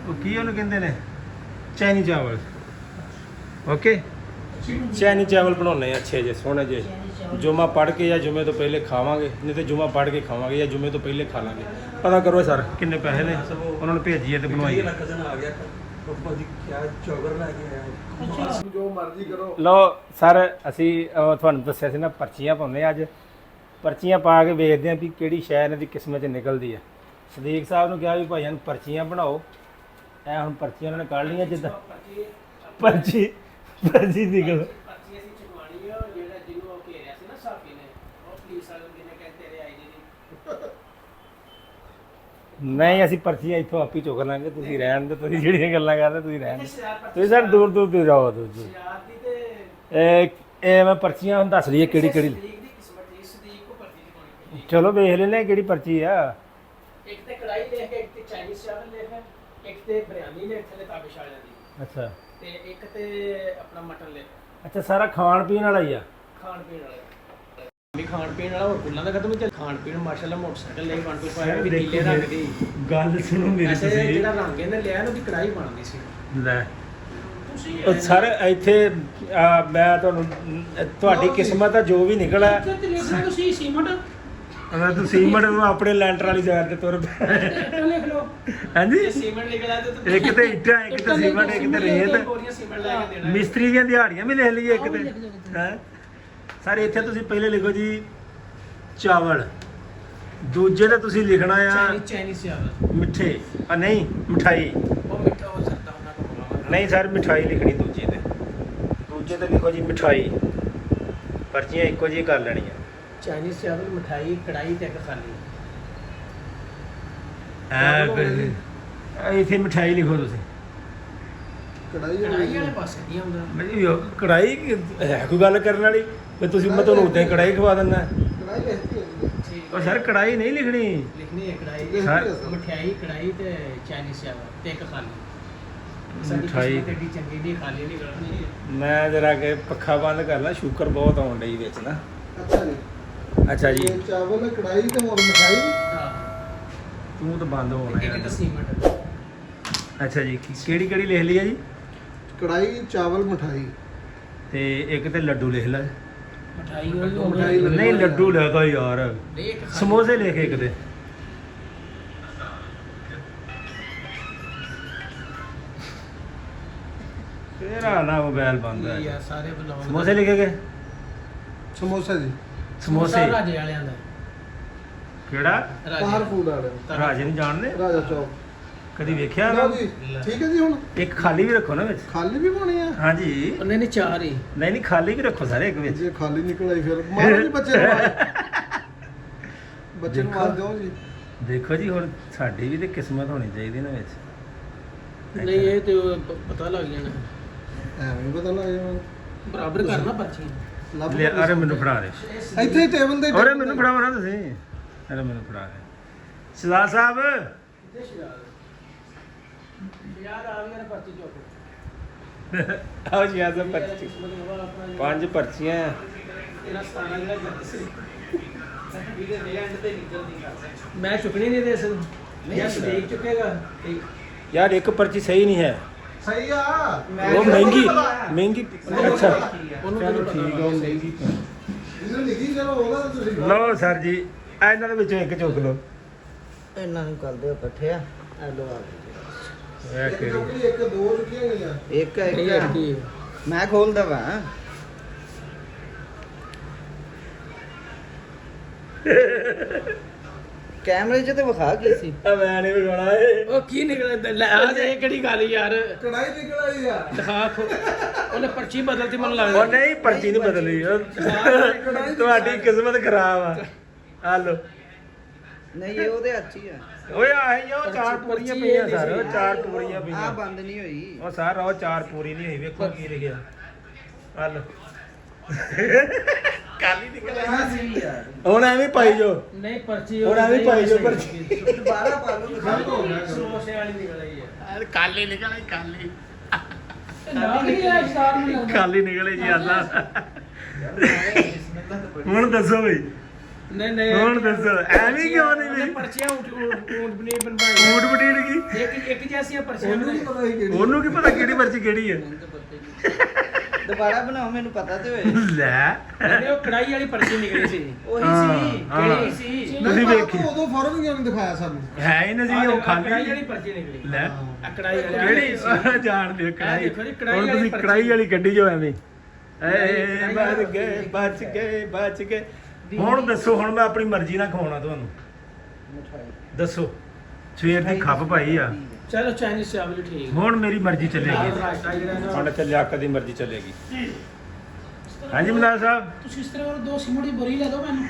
ਉਹ ਕੀ ਉਹਨੂੰ ਕਹਿੰਦੇ ਨੇ ਚੈਨੀ ਚਾਵਲ ਓਕੇ ਚੈਨੀ ਚਾਵਲ ਬਣਾਉਣੇ ਆ ਅੱਛੇ ਜੇ ਸੋਹਣੇ ਜੇ ਜੁਮਾ ਪੜ ਕੇ ਜਾਂ ਜੁਮੇ ਤੋਂ ਪਹਿਲੇ ਖਾਵਾਂਗੇ ਨਹੀਂ ਤੇ ਜੁਮਾ ਪੜ ਕੇ ਖਾਵਾਂਗੇ ਜਾਂ ਜੁਮੇ ਤੋਂ ਪਹਿਲੇ ਖਾ ਲਾਂਗੇ ਪਤਾ ਕਰੋ ਸਰ ਕਿੰਨੇ ਪੈਸੇ ਨੇ ਉਹਨਾਂ ਨੂੰ ਭੇਜੀਏ ਤੇ ਬਣਵਾਈਏ ਕਜ਼ਨ ਆ ਗਿਆ ਪਪਾ ਜੀ ਕਿਆ ਚੌਗਰ ਲੈ ਕੇ ਆਇਆ ਜੋ ਮਰਜ਼ੀ ਕਰੋ ਲਓ ਸਰ ਅਸੀਂ ਤੁਹਾਨੂੰ ਦੱਸਿਆ ਸੀ ਨਾ ਪਰਚੀਆਂ ਪਾਉਂਦੇ ਆ ਅੱਜ ਪਰਚੀਆਂ ਪਾ ਕੇ ਵੇਖਦੇ ਆ ਵੀ ਕਿਹੜੀ ਸ਼ੈ ਇਹਨਾਂ ਦੀ ਕਿਸਮਤ 'ਚ ਨਿਕਲਦੀ ਹੈ ਸਦੀਕ ਸਾਹਿਬ ਨੂੰ ਕਿਹਾ ਵੀ ਭਾਈਆਂ ਨੂੰ ਪਰਚੀਆਂ ਬਣਾਓ ਐ ਹੁਣ ਪਰਚੀਆਂ ਉਹਨਾਂ ਨੇ ਕੱਢ ਲਈਆਂ ਜਿੱਦਾਂ ਪਰਚੀ ਨਿਕਲ ਪਰਚੀ ਅਸੀਂ ਚੁਕਵਾਣੀ ਆ ਜਿਹੜਾ ਜਿਹਨੂੰ ਉਹ ਘੇਰਿਆ ਸੀ ਨਾ ਸਾਫੀ ਨੇ ਉਹ ਪੁਲਿਸ ਵਾਲੇ ਨੇ ਕਹਿੰਦੇ ਤੇਰੇ ਆਈਡੀ ਦੀ ਨਹੀਂ ਅਸੀਂ ਪਰਚੀਆਂ ਇੱਥੋਂ ਆਪੀ ਚੁੱਕ ਲਾਂਗੇ ਤੁਸੀਂ ਰਹਿਣ ਦਿਓ ਤੁਸੀਂ ਜਿਹੜੀਆਂ ਗੱਲਾਂ ਕਰਦੇ ਤੁਸੀਂ ਰਹਿਣ ਦਿਓ ਤੁਸੀਂ ਸਰ ਦੂਰ ਤੇ ਜਾਓ ਦੂਰ ਸ਼ਰਾਰਤੀ ਤੇ ਇਹ ਮੈਂ ਪਰਚੀਆਂ ਹੁਣ ਦੱਸ ਲਈਏ ਕਿਹੜੀ ਸਦੀਕ ਦੀ ਕਿਸਮਤ ਦੀ ਸਦੀਕ ਕੋ ਪਰਚੀ ਦੀ ਪਾਉਣੀ ਪਈ ਚਲੋ ਵੇਖ ਲੈਂਦੇ ਹਾਂ ਕਿਹੜੀ ਪਰਚੀ ਆ ਇੱਕ ਤੇ ਕੜਾਈ ਲੈ ਕੇ ਇੱਕ ਤੇ ਚਾਈਨੀਜ਼ ਚਾਵਲ ਲੈ ਕੇ ਇੱਕ ਤੇ ਬਿਰਿਆਨੀ ਲੈ ਥੱਲੇ ਤਾਬਿਸ਼ ਵਾਲਿਆਂ ਦੀ ਅੱਛਾ ਤੇ ਇੱਕ ਤੇ ਆਪਣਾ ਮਟਨ ਲੈ ਅੱਛਾ ਸਾਰਾ ਖਾਣ ਪੀਣ ਵਾਲਾ ਹੀ ਆ ਖਾਣ ਪੀਣ ਵਾਲਾ ਵੀ ਖਾਣ ਪੀਣ ਵਾਲਾ ਹੋਰ ਕੁੱਲਾਂ ਦਾ ਖਤਮ ਚੱਲ ਖਾਣ ਪੀਣ ਮਾਸ਼ਾਅੱਲਾ ਮੋਟਰਸਾਈਕਲ ਲੈ 125 ਵੀ ਨੀਲੇ ਰੰਗ ਦੀ ਗੱਲ ਸੁਣੋ ਮੇਰੀ ਐਸੇ ਤੁਸੀਂ ਜਿਹੜਾ ਰੰਗ ਇਹਨੇ ਲਿਆ ਇਹਨੂੰ ਦੀ ਕੜਾਈ ਬਣਦੀ ਸੀ ਲੈ ਉਹ ਸਰ ਇੱਥੇ ਮੈਂ ਤੁਹਾਨੂੰ ਤੁਹਾਡੀ ਕਿਸਮਤ ਆ ਜੋ ਵੀ ਨਿਕਲਿਆ ਤੇ ਲਿਖ ਲਓ ਤੁਸੀਂ ਸੀਮਟ ਅਗਰ ਤੁਸੀਂ ਸੀਮਟ ਨੂੰ ਆਪਣੇ ਲੈਂਟਰ ਵਾਲੀ ਸਾਈਡ ਤੇ ਤੁਰ ਪਏ ਇੱਟਾਂ ਲਿਖ ਲਓ ਹਾਂਜੀ ਸੀਮੈਂਟ ਨਿਕਲਿਆ ਤੇ ਇੱਕ ਤੇ ਇੱਟਾਂ ਇੱਕ ਤੇ ਸੀਮਟ ਇੱਕ ਤੇ ਰੇਤ ਕੋਰੀਆਂ ਸੀਮੈਂਟ ਲੈ ਕੇ ਦੇਣਾ ਮਿਸਤਰੀ ਦੀਆਂ ਦਿਹਾੜੀਆਂ ਵੀ ਲਿਖ ਲਈਏ ਇੱਕ ਤੇ ਹੈ ਸਰ ਇੱਥੇ ਤੁਸੀਂ ਪਹਿਲੇ ਲਿਖੋ ਜੀ ਚਾਵਲ ਦੂਜੇ ਤੇ ਤੁਸੀਂ ਲਿਖਣਾ ਆ ਚਾਈਨੀਜ਼ ਚਾਵਲ ਮਿੱਠੇ ਨਹੀਂ ਮਿਠਾਈ ਉਹ ਮਿੱਠਾ ਹੋ ਸਕਦਾ ਉਹਨਾਂ ਕੋਲ ਬੁਲਾਵਾਂਗੇ ਨਹੀਂ ਸਰ ਮਿਠਾਈ ਲਿਖਣੀ ਦੂਜੇ ਤੇ ਲਿਖੋ ਜੀ ਮਿਠਾਈ ਪਰਚੀਆਂ ਇੱਕੋ ਜਿਹੀ ਕਰ ਲੈਣੀਆਂ ਚਾਈਨੀਜ਼ ਚਾਵਲ ਮਠਾਈ ਕੜਾਈ ਤੇ ਇੱਕ ਖਾਲੀ ਇੱਥੇ ਮਿਠਾਈ ਲਿਖੋ ਤੁਸੀਂ ਕੜਾਈ ਕੜਾਈ ਵਾਲੇ ਪਾਸੇ ਕੀ ਹੁੰਦਾ ਬਈ ਕੜਾਈ ਹੈ ਕੋਈ ਗੱਲ ਕਰਨ ਵਾਲੀ ਵੀ ਤੁਸੀਂ ਮੈਂ ਤੁਹਾਨੂੰ ਉੱਤੇ ਕੜਾਈ ਖਵਾ ਦਿੰਦਾ ਕੜਾਈ ਲਿਖਤੀ ਹੈ ਠੀਕ ਉਹ ਸਰ ਕੜਾਈ ਨਹੀਂ ਲਿਖਣੀ ਲਿਖਣੀ ਹੈ ਕੜਾਈ ਸਰ ਮਠਿਆਈ ਕੜਾਈ ਤੇ ਚਾਈਨੀਜ਼ ਚਾਵਲ ਤੇ ਇੱਕ ਖਾਲੀ ਸਾਡੀ ਮਿਠਾਈ ਕਿਸਮਤ ਏਡੀ ਚੰਗੀ ਨਹੀਂ ਖਾਲੀ ਨਹੀਂ ਕਰਨੀ ਮੈਂ ਜਰਾ ਕਿ ਪੱਖਾ ਬੰਦ ਕਰ ਲਾ ਸ਼ੂਗਰ ਬਹੁਤ ਆਉਣ ਡਈ ਵਿੱਚ ਨਾ ਅੱਛਾ ਜੀ ਅੱਛਾ ਜੀ ਇਹ ਚਾਵਲ ਕੜਾਈ ਤੇ ਹੋਰ ਮਿਠਾਈ ਹਾਂ ਤੂੰ ਤਾਂ ਬੰਦ ਹੋਣਾ ਇੱਕ ਯਾਰ ਸੀਮੈਂਟ ਅੱਛਾ ਜੀ ਕਿਹੜੀ ਕਿਹੜੀ ਲਿਖ ਲਈ ਆ ਜੀ ਕੜਾਈ ਚਾਵਲ ਮਿਠਾਈ ਤੇ ਇੱਕ ਤੇ ਲੱਡੂ ਲਿਖ ਲੈ ਮਠਾਈ ਮਠਾਈ ਲਿਖ ਨਹੀਂ ਲੱਡੂ ਲਿਖਦਾ ਯਾਰ ਨਹੀਂ ਇੱਕ ਖਾਲੀ ਸਮੋਸੇ ਲਿਖ ਇੱਕ ਤੇ ਤੇਰਾ ਨਾ ਮੋਬਾਈਲ ਬੰਦ ਹੈ ਯਾਰ ਸਾਰੇ ਬੁਲਾਉਣ ਸਮੋਸੇ ਲਿਖੇ ਗਏ ਸਮੋਸਾ ਜੀ ਸਮੋਸੇ ਰਾਜੇ ਵਾਲਿਆਂ ਦਾ ਕਿਹੜਾ ਬਾਹਰ ਫੂਡ ਆ ਰਿਹਾ ਰਾਜੇ ਨੂੰ ਜਾਣਦੇ ਰਾਜਾ ਚੌਕ ਕਦੀ ਵੇਖਿਆ ਲਓ ਨਾ ਜੀ ਠੀਕ ਹੈ ਜੀ ਹੁਣ ਇੱਕ ਖਾਲੀ ਵੀ ਰੱਖੋ ਨਾ ਵਿੱਚ ਖਾਲੀ ਵੀ ਪਾਉਣੀ ਆ ਹਾਂਜੀ ਉਹਨੇ ਨੇ ਚਾਰ ਹੀ ਨਹੀਂ ਖਾਲੀ ਵੀ ਰੱਖੋ ਸਾਰੇ ਇੱਕ ਵਿੱਚ ਜੇ ਖਾਲੀ ਨਿਕਲ ਆਈ ਫਿਰ ਮਾਰੋ ਜੀ ਬੱਚੇ ਨੂੰ ਮਾਰ। ਬੱਚੇ ਨੂੰ ਮਾਰ ਦਿਓ ਜੀ ਦੇਖੋ ਜੀ ਹੁਣ ਸਾਡੀ ਵੀ ਤੇ ਕਿਸਮਤ ਹੋਣੀ ਚਾਹੀਦੀ ਨਾ ਵਿੱਚ ਨਹੀਂ ਇਹ ਤੇ ਪਤਾ ਲੱਗ ਜਾਣਾ ਐਵੇਂ ਪਤਾ ਲੱਗ ਜਾਣਾ ਬਰਾਬਰ ਕਰਨਾ ਪਰਚੀ ਲੱਭ ਲੈ ਅਰੇ ਮੈਨੂੰ ਫੜਾ ਦੇ ਇੱਥੇ ਟੇਬਲ ਦੇ ਅਰੇ ਮੈਨੂੰ ਫੜਾਓ ਨਾ ਤੁਸੀਂ ਅਰੇ ਮੈਨੂੰ ਫੜਾ ਦੇ ਸਰਦਾਰ ਸਾਹਿਬ ਯਾਰ ਆ ਗਿਆ ਪਰਚੀ ਚੁੱਕ ਆਓ ਜੀ ਆਜ਼ਮ ਪਰਚੀ ਪੰਜ ਪਰਚੀਆਂ ਆ ਤੇਰਾ ਸਤਾਨਾ ਜਿਹੜਾ ਜੱਟ ਸੀ ਵੀਰੇ ਦੇ ਐਂਡ ਤੇ ਨਿਕਲਦੀ ਕਰ ਮੈਂ ਚੁੱਕਣੀ ਨਹੀਂ ਦੇ ਸਕਦਾ ਯਾਰ ਦੇਖ ਚੁੱਕੇਗਾ ਯਾਰ ਇੱਕ ਪਰਚੀ ਸਹੀ ਨਹੀਂ ਹੈ ਸਹੀ ਆ ਉਹ ਮਹਿੰਗੀ ਅੱਛਾ ਚਲੋ ਠੀਕ ਆ ਉਹ ਮਹਿੰਗੀ ਜਿਹਨੂੰ ਲਿਖੀ ਚਲੋ ਉਹਦਾ ਤਾਂ ਤੁਸੀਂ ਲਓ ਸਰ ਜੀ ਇਹਨਾਂ ਦੇ ਵਿੱਚੋਂ ਇੱਕ ਚੁੱਕ ਲਓ ਇਹਨਾਂ ਨੂੰ ਕਰਦੇ ਹੋ ਇਕੱਠੇ ਆ ਲੋ ਆ ਇਹ ਕਿਹੜੀ ਚੌਕਰੀ ਇੱਕ ਦੋ ਚੁੱਕੀਆਂ ਗਈਆਂ ਇੱਕ ਮੈਂ ਖੋਲਦਾ ਵਾ ਕੈਮਰੇ 'ਚ ਤੇ ਵਿਖਾ ਕੀ ਸੀ ਮੈਂ ਨਹੀਂ ਵਿਗਾਉਣਾ ਏ ਉਹ ਕੀ ਨਿਕਲਿਆ ਲੈ ਆ ਜੇ ਇਹ ਕਿਹੜੀ ਗੱਲ ਯਾਰ ਕੜਾਈ ਨਿਕਲ ਆਈ ਆ ਦਿਖਾ ਉਹਨੇ ਪਰਚੀ ਬਦਲਤੀ ਮੈਨੂੰ ਉਹ ਲੱਗਦਾ ਨਹੀਂ ਪਰਚੀ ਨਹੀਂ ਬਦਲੀ ਤੁਹਾਡੀ ਕਿਸਮਤ ਖਰਾਬ ਆ ਆ ਲਓ ਨਹੀਂ ਇਹ ਉਹਦੇ ਹੱਥ 'ਚ ਹੀ ਆ ਓਏ ਆਹੀ ਉਹ ਚਾਰ ਪੂਰੀਆਂ ਪਈਆਂ ਸਰ ਉਹ ਚਾਰ ਪੂਰੀਆਂ ਆ ਪਈਆਂ ਬੰਦ ਨਹੀਂ ਹੋਈ ਉਹ ਸਰ ਉਹ ਚਾਰ ਪੂਰੀ ਨਹੀਂ ਹੋਈ ਵੇਖੋ ਕੀ ਲਿਖਿਆ ਆ ਲਓ ਕਾਲੀ ਨਿਕਲ ਆ ਸੀ ਯਾਰ ਹੁਣ ਐਵੇਂ ਪਾਈ ਜੋ ਨਹੀਂ ਪਰਚੀ ਹੁਣ ਐਵੇਂ ਪਾਈ ਜੋ ਪਰਚੀ ਦੁਬਾਰਾ ਪਾ ਲਓ ਗਲਤ ਹੋ ਗਿਆ ਸਮੋਸੇ ਵਾਲੀ ਨਿਕਲ ਆਈ ਹੈ ਕਾਲੀ ਨਿਕਲ ਆਈ ਕਾਲੀ ਕਾਲੀ ਨਿਕਲੇ ਜੀ ਆਲਾ ਹੁਣ ਦੱਸੋ ਬਈ ਨਹੀਂ ਹੁਣ ਦੱਸੋ ਐਵੇਂ ਕਿਉਂ ਨਹੀਂ ਬਈ ਪਰਚੀਆਂ ਊਂਟ ਬਣੀ ਬਣਵਾਈ ਊਟ ਬਟੀੜ ਕੀ ਇੱਕ ਜੈਸੀਆਂ ਪਰਚੀਆਂ ਉਹਨੂੰ ਨਹੀਂ ਪਤਾ ਸੀ ਕਿਹੜੀ ਉਹਨੂੰ ਕੀ ਪਤਾ ਕਿਹੜੀ ਪਰਚੀ ਕਿਹੜੀ ਹੈ ਦੁਬਾਰਾ ਬਣਾਓ ਮੈਨੂੰ ਪਤਾ ਤੇ ਹੋਏ ਲੈ ਨਹੀਂ ਉਹ ਕੜਾਈ ਵਾਲੀ ਪਰਚੀ ਨਿਕਲੀ ਸੀ ਉਹੀ ਹਾਂ, ਸੀ ਹਾਂ। ਕਿਹੜੀ ਸੀ ਤੁਸੀਂ ਵੇਖੀ ਉਦੋਂ ਫੌਰਨ ਕਿਉਂ ਨਹੀਂ ਦਿਖਾਇਆ ਸਾਨੂੰ ਹੈ ਹੀ ਨਹੀਂ ਸੀ ਉਹ ਕੜਾਈ ਖਾਲੀ ਵਾਲੀ ਪਰਚੀ ਨਿਕਲੀ ਲੈ ਆ ਕੜਾਈ ਵਾਲੀ ਕਿਹੜੀ ਜਾਣ ਦੇ ਕੜਾਈ ਦੇਖੋ ਜੀ, ਕੜਾਈ ਹੁਣ ਵਾਲੀ ਤੁਸੀਂ ਪਰਚੀ। ਕੜਾਈ ਵਾਲੀ ਕੱਢੀ ਜੋ ਐਵੇਂ ਕੜਾਈ ਵਾਲੀ ਬਚ ਗਏ ਹੁਣ ਦੱਸੋ ਹੁਣ ਮੈਂ ਆਪਣੀ ਮਰਜ਼ੀ ਨਾਲ ਖਵਾਉਣਾ ਤੁਹਾਨੂੰ ਦੱਸੋ ਸਵੇਰ ਦੀ ਖੱਪ ਪਾਈ ਆ ਚਲੋ ਚਾਈਨੀਜ਼ ਚਾਵਲ ਠੀਕ ਹੁਣ ਮੇਰੀ ਮਰਜ਼ੀ ਚੱਲੇਗੀ ਰਾਇਤਾ ਜਿਹੜਾ ਹੁਣ ਚੱਲਿਆ ਕਦੀ ਮਰਜ਼ੀ ਚੱਲੇਗੀ ਹਾਂਜੀ ਮਨਾਲ ਸਾਹਿਬ ਤੁਸੀਂ ਇਸ ਤਰ੍ਹਾਂ ਕਰੋ, ਦੋ ਸਿਮੜੀ ਬੋਰੀ ਲੈ ਦਿਓ ਮੈਨੂੰ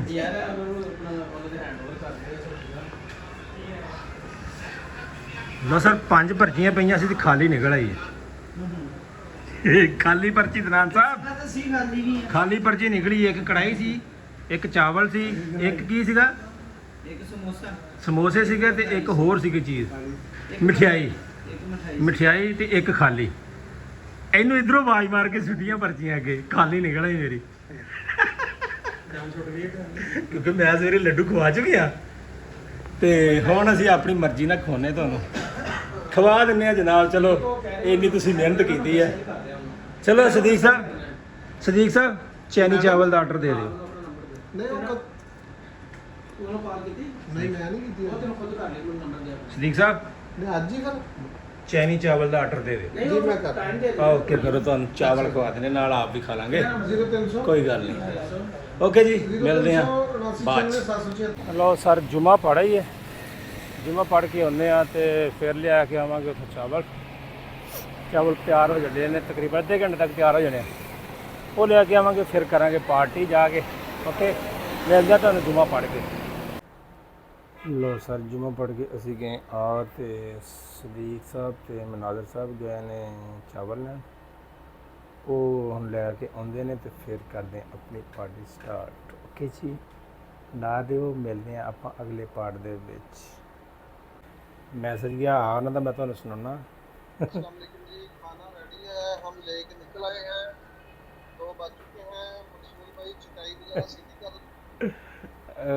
ਯਾਰ ਉਹਨਾਂ ਦੇ ਹੈਂਡਓਵਰ ਕਰਦੇ ਲੋ ਸਰ 5 ਪਰਚੀਆਂ ਪਈਆਂ ਸੀ ਤੇ ਖਾਲੀ ਨਿਕਲ ਆਈ ਇਹ ਖਾਲੀ ਪਰਚੀ ਦਨਾਨ ਸਾਹਿਬ ਮੈਂ ਤਾਂ ਸੀ ਖਾਲੀ ਨਹੀਂ ਆ ਖਾਲੀ ਪਰਚੀ ਨਿਕਲੀ ਇੱਕ ਕੜਾਈ ਸੀ ਇੱਕ ਚਾਵਲ ਸੀ ਇੱਕ ਕੀ ਸੀਗਾ ਇੱਕ ਸਮੋਸਾ ਸਮੋਸੇ ਸੀਗੇ ਤੇ ਇੱਕ ਹੋਰ ਸੀਗੀ ਚੀਜ਼ ਮਠਿਆਈ ਇੱਕ ਮਠਿਆਈ ਤੇ ਇੱਕ ਖਾਲੀ ਇਹਨੂੰ ਇਧਰੋਂ ਆਵਾਜ਼ ਮਾਰ ਕੇ ਸੁੱਟੀਆਂ ਪਰਚੀਆਂ ਅੱਗੇ ਖਾਲੀ ਨਿਕਲ ਆਈ ਮੇਰੀ ਕਿਉਂਕਿ ਮੈਂ ਸਵੇਰੇ ਲੱਡੂ ਖਵਾ ਚੁੱਕਿਆ ਤੇ ਹੁਣ ਅਸੀਂ ਆਪਣੀ ਮਰਜ਼ੀ ਨਾਲ ਖਵਾਉਨੇ ਤੁਹਾਨੂੰ ਖਵਾ ਦਿੰਨੇ ਆ ਜਨਾਬ ਚਲੋ ਇੰਨੀ ਤੁਸੀਂ ਮਿਹਨਤ ਕੀਤੀ ਹੈ ਚਲੋ ਸਦੀਕ ਸਾਹਿਬ ਚੈਨੀ ਚਾਵਲ ਦਾ ਆਰਡਰ ਦੇ ਦਿਓ ਨਹੀਂ ਉਹ ਉਹਨੂੰ ਕਾਲ ਕੀਤੀ ਨਹੀਂ ਮੈਂ ਨਹੀਂ ਕੀਤੀ ਉਹ ਤੈਨੂੰ ਖੁਦ ਕਰ ਲੈ ਮੈਨੂੰ ਨੰਬਰ ਦੇ ਸਦੀਕ ਸਾਹਿਬ ਨਹੀਂ ਅੱਜ ਹੀ ਕਰ ਚੈਨੀ ਚਾਵਲ ਦਾ ਆਰਡਰ ਦੇ ਦਿਓ ਨਹੀਂ ਜੀ, ਉਹ ਮੈਂ ਕਰ- ਟਾਈਮ ਦੇ ਓਕੇ ਕਰੋ ਤੁਹਾਨੂੰ ਚਾਵਲ ਖਵਾ ਦਿੰਨੇ ਨਾਲ ਆਪ ਵੀ ਖਾ ਲਾਂਗੇ 0300 ਕੋਈ ਗੱਲ ਨਹੀਂ ਓਕੇ ਜੀ ਮਿਲਦੇ ਆ ਬਾਅਦ ਲਓ ਸਰ ਜੁਮਾ ਪੜਾ ਹੀ ਹੈ ਜੁਮਾ ਪੜ ਕੇ ਆਉਂਦੇ ਆ ਤੇ ਫਿਰ ਲਿਆ ਕੇ ਆਵਾਂਗੇ ਉੱਥੇ ਚਾਵਲ ਤਿਆਰ ਹੋ ਜਾਂਦੇ ਨੇ ਤਕਰੀਬਨ ਅੱਧੇ ਘੰਟੇ ਤੱਕ ਤਿਆਰ ਹੋ ਜਾਣੇ ਆ ਉਹ ਲਿਆ ਕੇ ਆਵਾਂਗੇ ਫਿਰ ਕਰਾਂਗੇ ਪਾਰਟੀ ਜਾ ਕੇ ਓਕੇ ਮਿਲਦੇ ਆ ਤੁਹਾਨੂੰ ਜੁਮਾ ਪੜ ਕੇ ਲਓ ਸਰ ਜੁਮਾ ਪੜ ਕੇ ਅਸੀਂ ਗਏ ਆ ਤੇ ਸਦੀਕ ਸਾਹਿਬ ਤੇ ਮਨਾਜ਼ਰ ਸਾਹਿਬ ਗਏ ਨੇ ਚਾਵਲ ਲੈਣ ਉਹ ਹੁਣ ਲੈ ਕੇ ਆਉਂਦੇ ਨੇ ਤੇ ਫਿਰ ਕਰਦੇ ਹਾਂ ਆਪਣੀ ਪਾਰਟੀ ਸਟਾਰਟ ਓਕੇ ਜੀ ਨਾ ਦਿਓ ਮਿਲਦੇ ਆ ਆਪਾਂ ਅਗਲੇ ਪਾਰਟ ਦੇ ਵਿੱਚ मैसेज गया आना था मैं तो सुनाना जी खाना रेडी है हम लेके निकल आए हैं 2 बज चुके हैं मकसूद भाई चटाई वगैरह सीधी कर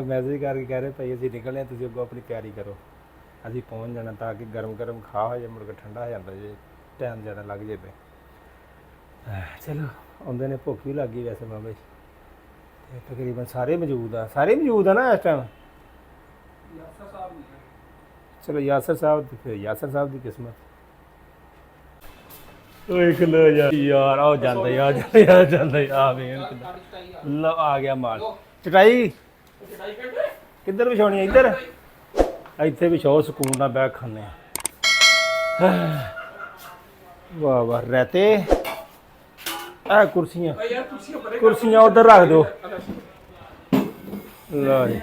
मैसेज करके कह रहे भाई ਅਸੀਂ ਨਿਕਲਨੇ ਤੁਸੀਂ ਅੱਗੋਂ ਆਪਣੀ ਤਿਆਰੀ ਕਰੋ ਅਸੀਂ ਪਹੁੰਚ ਜਾਣਾ ਤਾਂ ਕਿ ਗਰਮ ਗਰਮ ਖਾ ਹੋ ਜਾਏ ਮੁੜ ਕੇ ਠੰਡਾ ਹੋ ਜਾਂਦਾ ਜੇ ਟਾਈਮ ਜ਼ਿਆਦਾ ਲੱਗ ਜੇ ਤੇ ਚਲੋ ਆਉਂਦੇ ਨੇ ਭੁੱਖ ਵੀ ਲੱਗ ਗਈ ਵੈਸੇ ਮਾਮੇ ਤੇ ਤਕਰੀਬਨ ਸਾਰੇ ਮੌਜੂਦ ਆ ਨਾ ਇਸ ਟਾਈਮ ਚਲੋ ਯਾਸਰ ਸਾਹਿਬ ਦੀ ਕਿਸਮਤ ਓਏ ਖਲੋ ਯਾਰ ਆਓ ਜਾਂਦਾ ਆ ਵੇਖ ਲਓ ਆ ਗਿਆ ਮਾਲ ਚਟਾਈ ਕਿੱਧਰ ਵਿਛਾਉਣੀ ਇੱਧਰ ਇੱਥੇ ਵਿਛਾਓ ਸਕੂਨ ਨਾਲ ਬੈਠ ਖਾਣੇ ਆ ਵਾਹ ਵਾਹ ਰਹਤੇ ਆ ਕੁਰਸੀਆਂ ਉਧਰ ਰੱਖ ਦਿਓ ਲਓ ਜੀ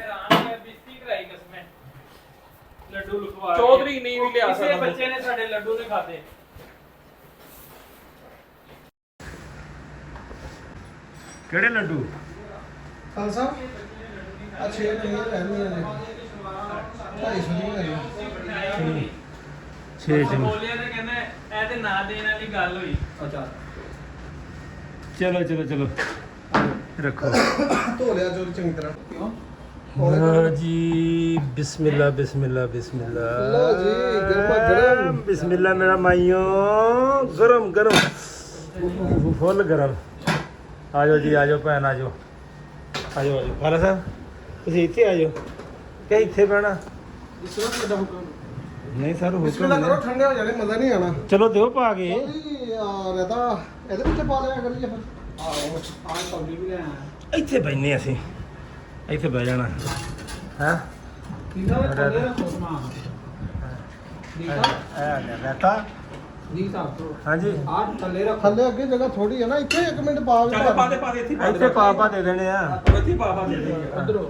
ਲੱਡੂ ਲੁਕਵਾ ਚੌਧਰੀ ਨਹੀਂ ਵੀ ਲਿਆ ਕਿਸੇ ਬੱਚੇ ਨੇ ਸਾਡੇ ਲੱਡੂ ਨਹੀਂ ਖਾਦੇ ਕਿਹੜੇ ਲੱਡੂ ਖਾਨ ਸਾਹਿਬ ਅੱਛੇ ਨਹੀਂ ਰਹਿੰਦੀਆਂ ਨੇ 250 ਦੀਆਂ ਹੈਗੀਆਂ 6 ਬੋਲਿਆ ਤੇ ਕਹਿੰਦਾ ਇਹ ਤੇ ਨਾ ਦੇਣ ਵਾਲੀ ਗੱਲ ਹੋਈ ਅੱਛਾ ਚਲੋ ਰੱਖੋ ਧੋ ਲਿਆ ਚੋਰੀ ਚੰਗੀ ਤਰ੍ਹਾਂ ਕਿਉਂ ਲਓ ਜੀ ਬਿਸਮਿਲ੍ਲਾ ਬਿਸਮਿਲ੍ਲਾ ਬਿਸਮਿਲ੍ਲਾ ਲਓ ਜੀ, ਗਰਮਾ ਗਰਮ। ਬਿਸਮਿਲ੍ਲਾ ਮੇਰਾ ਮਾਈਓ ਗਰਮ ਗਰਮ ਫੁੱਲ ਗਰਮ। ਆ ਜਾਓ ਜੀ ਆ ਜਾਓ ਭੈਣ ਆ ਜਾਓ ਆ ਜਾਓ ਖਾਲਾ ਸਾਹਿਬ ਤੁਸੀਂ ਇੱਥੇ ਆ ਜਾਓ ਕਿ ਇੱਥੇ ਬਹਿਣਾ ਨਹੀਂ ਸਰ ਬਿਸਮਿਲ੍ਲਾ ਕਰੋ, ਠੰਡੇ ਹੋ ਜਾਣੇ, ਮਜ਼ਾ ਨਹੀਂ ਆਣਾ। ਚਲੋ ਦਿਓ ਪਾ ਕੇ ਰਹਤਾ ਇਹਦੇ ਵਿੱਚ ਪਾ ਲਿਆ ਕਰੀਏ ਫਿਰ। ਇੱਥੇ ਬੈਠਨੇ ਅਸੀਂ ਇੱਥੇ ਬਹਿ ਜਾਣਾ ਹੈ ਰਹਤਾ ਹਾਂਜੀ ਥੱਲੇ ਅੱਗੇ ਜਗ੍ਹਾ ਥੋੜੀ ਹੈ ਨਾ, ਇੱਥੇ 1 ਮਿੰਟ ਪਾ ਕੇ ਇੱਥੇ ਪਾ ਦੇ ਦੇਣੇ ਆ ਉਧਰੋਂ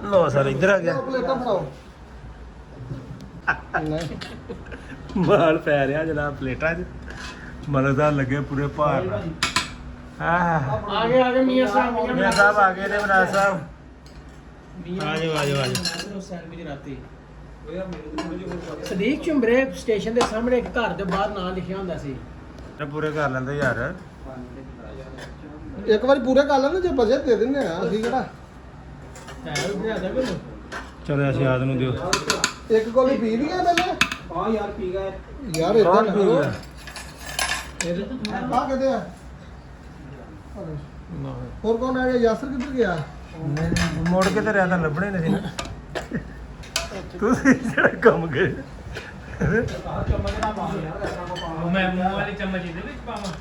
ਲੋ ਸਰ ਇੱਧਰ ਆ ਗਿਆ ਪਲੇਟਾਂ ਫੜਾਓ। ਨਹੀਂ ਮਾਲ ਪੈ ਰਿਹਾ ਜਨਾਬ ਪਲੇਟਾਂ 'ਚ ਮਨਦਾਰ ਲੱਗੇ ਪੂਰੇ ਭਾਰ ਨਾਲ आगे मियां साहब ਮੀਆਂ ਸਾਹਿਬ ਆ ਗਏ ਨੇ ਮਨਾਜ ਸਾਹਿਬ ਆ ਜਾਓ ਆ ਜਾਓ ਆ ਜਾਓ ਸੈਂਡਵਿਚ ਰਾਤੀ ਸਦੀਕ ਚੁੰਬਰੇ ਸਟੇਸ਼ਨ ਦੇ ਸਾਹਮਣੇ ਇੱਕ ਘਰ ਦੇ ਬਾਹਰ ਨਾਂ ਲਿਖਿਆ ਹੁੰਦਾ ਸੀ ਇਹ ਪੂਰੇ ਕਰ ਲੈਂਦੇ ਯਾਰ ਇੱਕ ਵਾਰੀ ਪੂਰੇ ਕਰ ਲੈਣੇ, ਜੇ ਬਜਟ ਦੇ ਦਿੰਦੇ ਆ ਅਸੀਂ ਕਿਹੜਾ। ਚਲੋ ਅਸੀਂ ਯਾਦ ਨੂੰ ਦਿਓ ਇੱਕ ਗੋਲੀ ਪੀ ਲਈ ਆ ਪਹਿਲੇ। ਹਾਂ ਯਾਰ ਪੀ ਗਏ ਯਾਰ ਇਦਾਂ ਕੌਣ ਨਾ ਪੀ ਕਰੋ। ਗਿਆ ਆ ਕਿੱਥੇ ਆ? ਹੋਰ ਕੌਣ ਆ ਗਿਆ? ਯਾਸਰ ਕਿੱਧਰ ਗਿਆ? ਮੁੜ ਕੇ ਤੇ ਰਹਿ ਤਾਂ ਲੱਭਣੇ ਨਹੀਂ ਸੀ ਨਾ ਤੁਸੀਂ ਜਿਹੜਾ ਕੰਮ ਗਏ ਮੈਂ ਮੂੰਹ ਵਾਲੀ ਚਮਚ ਇਹਦੇ ਵਿੱਚ ਪਾਵਾਂ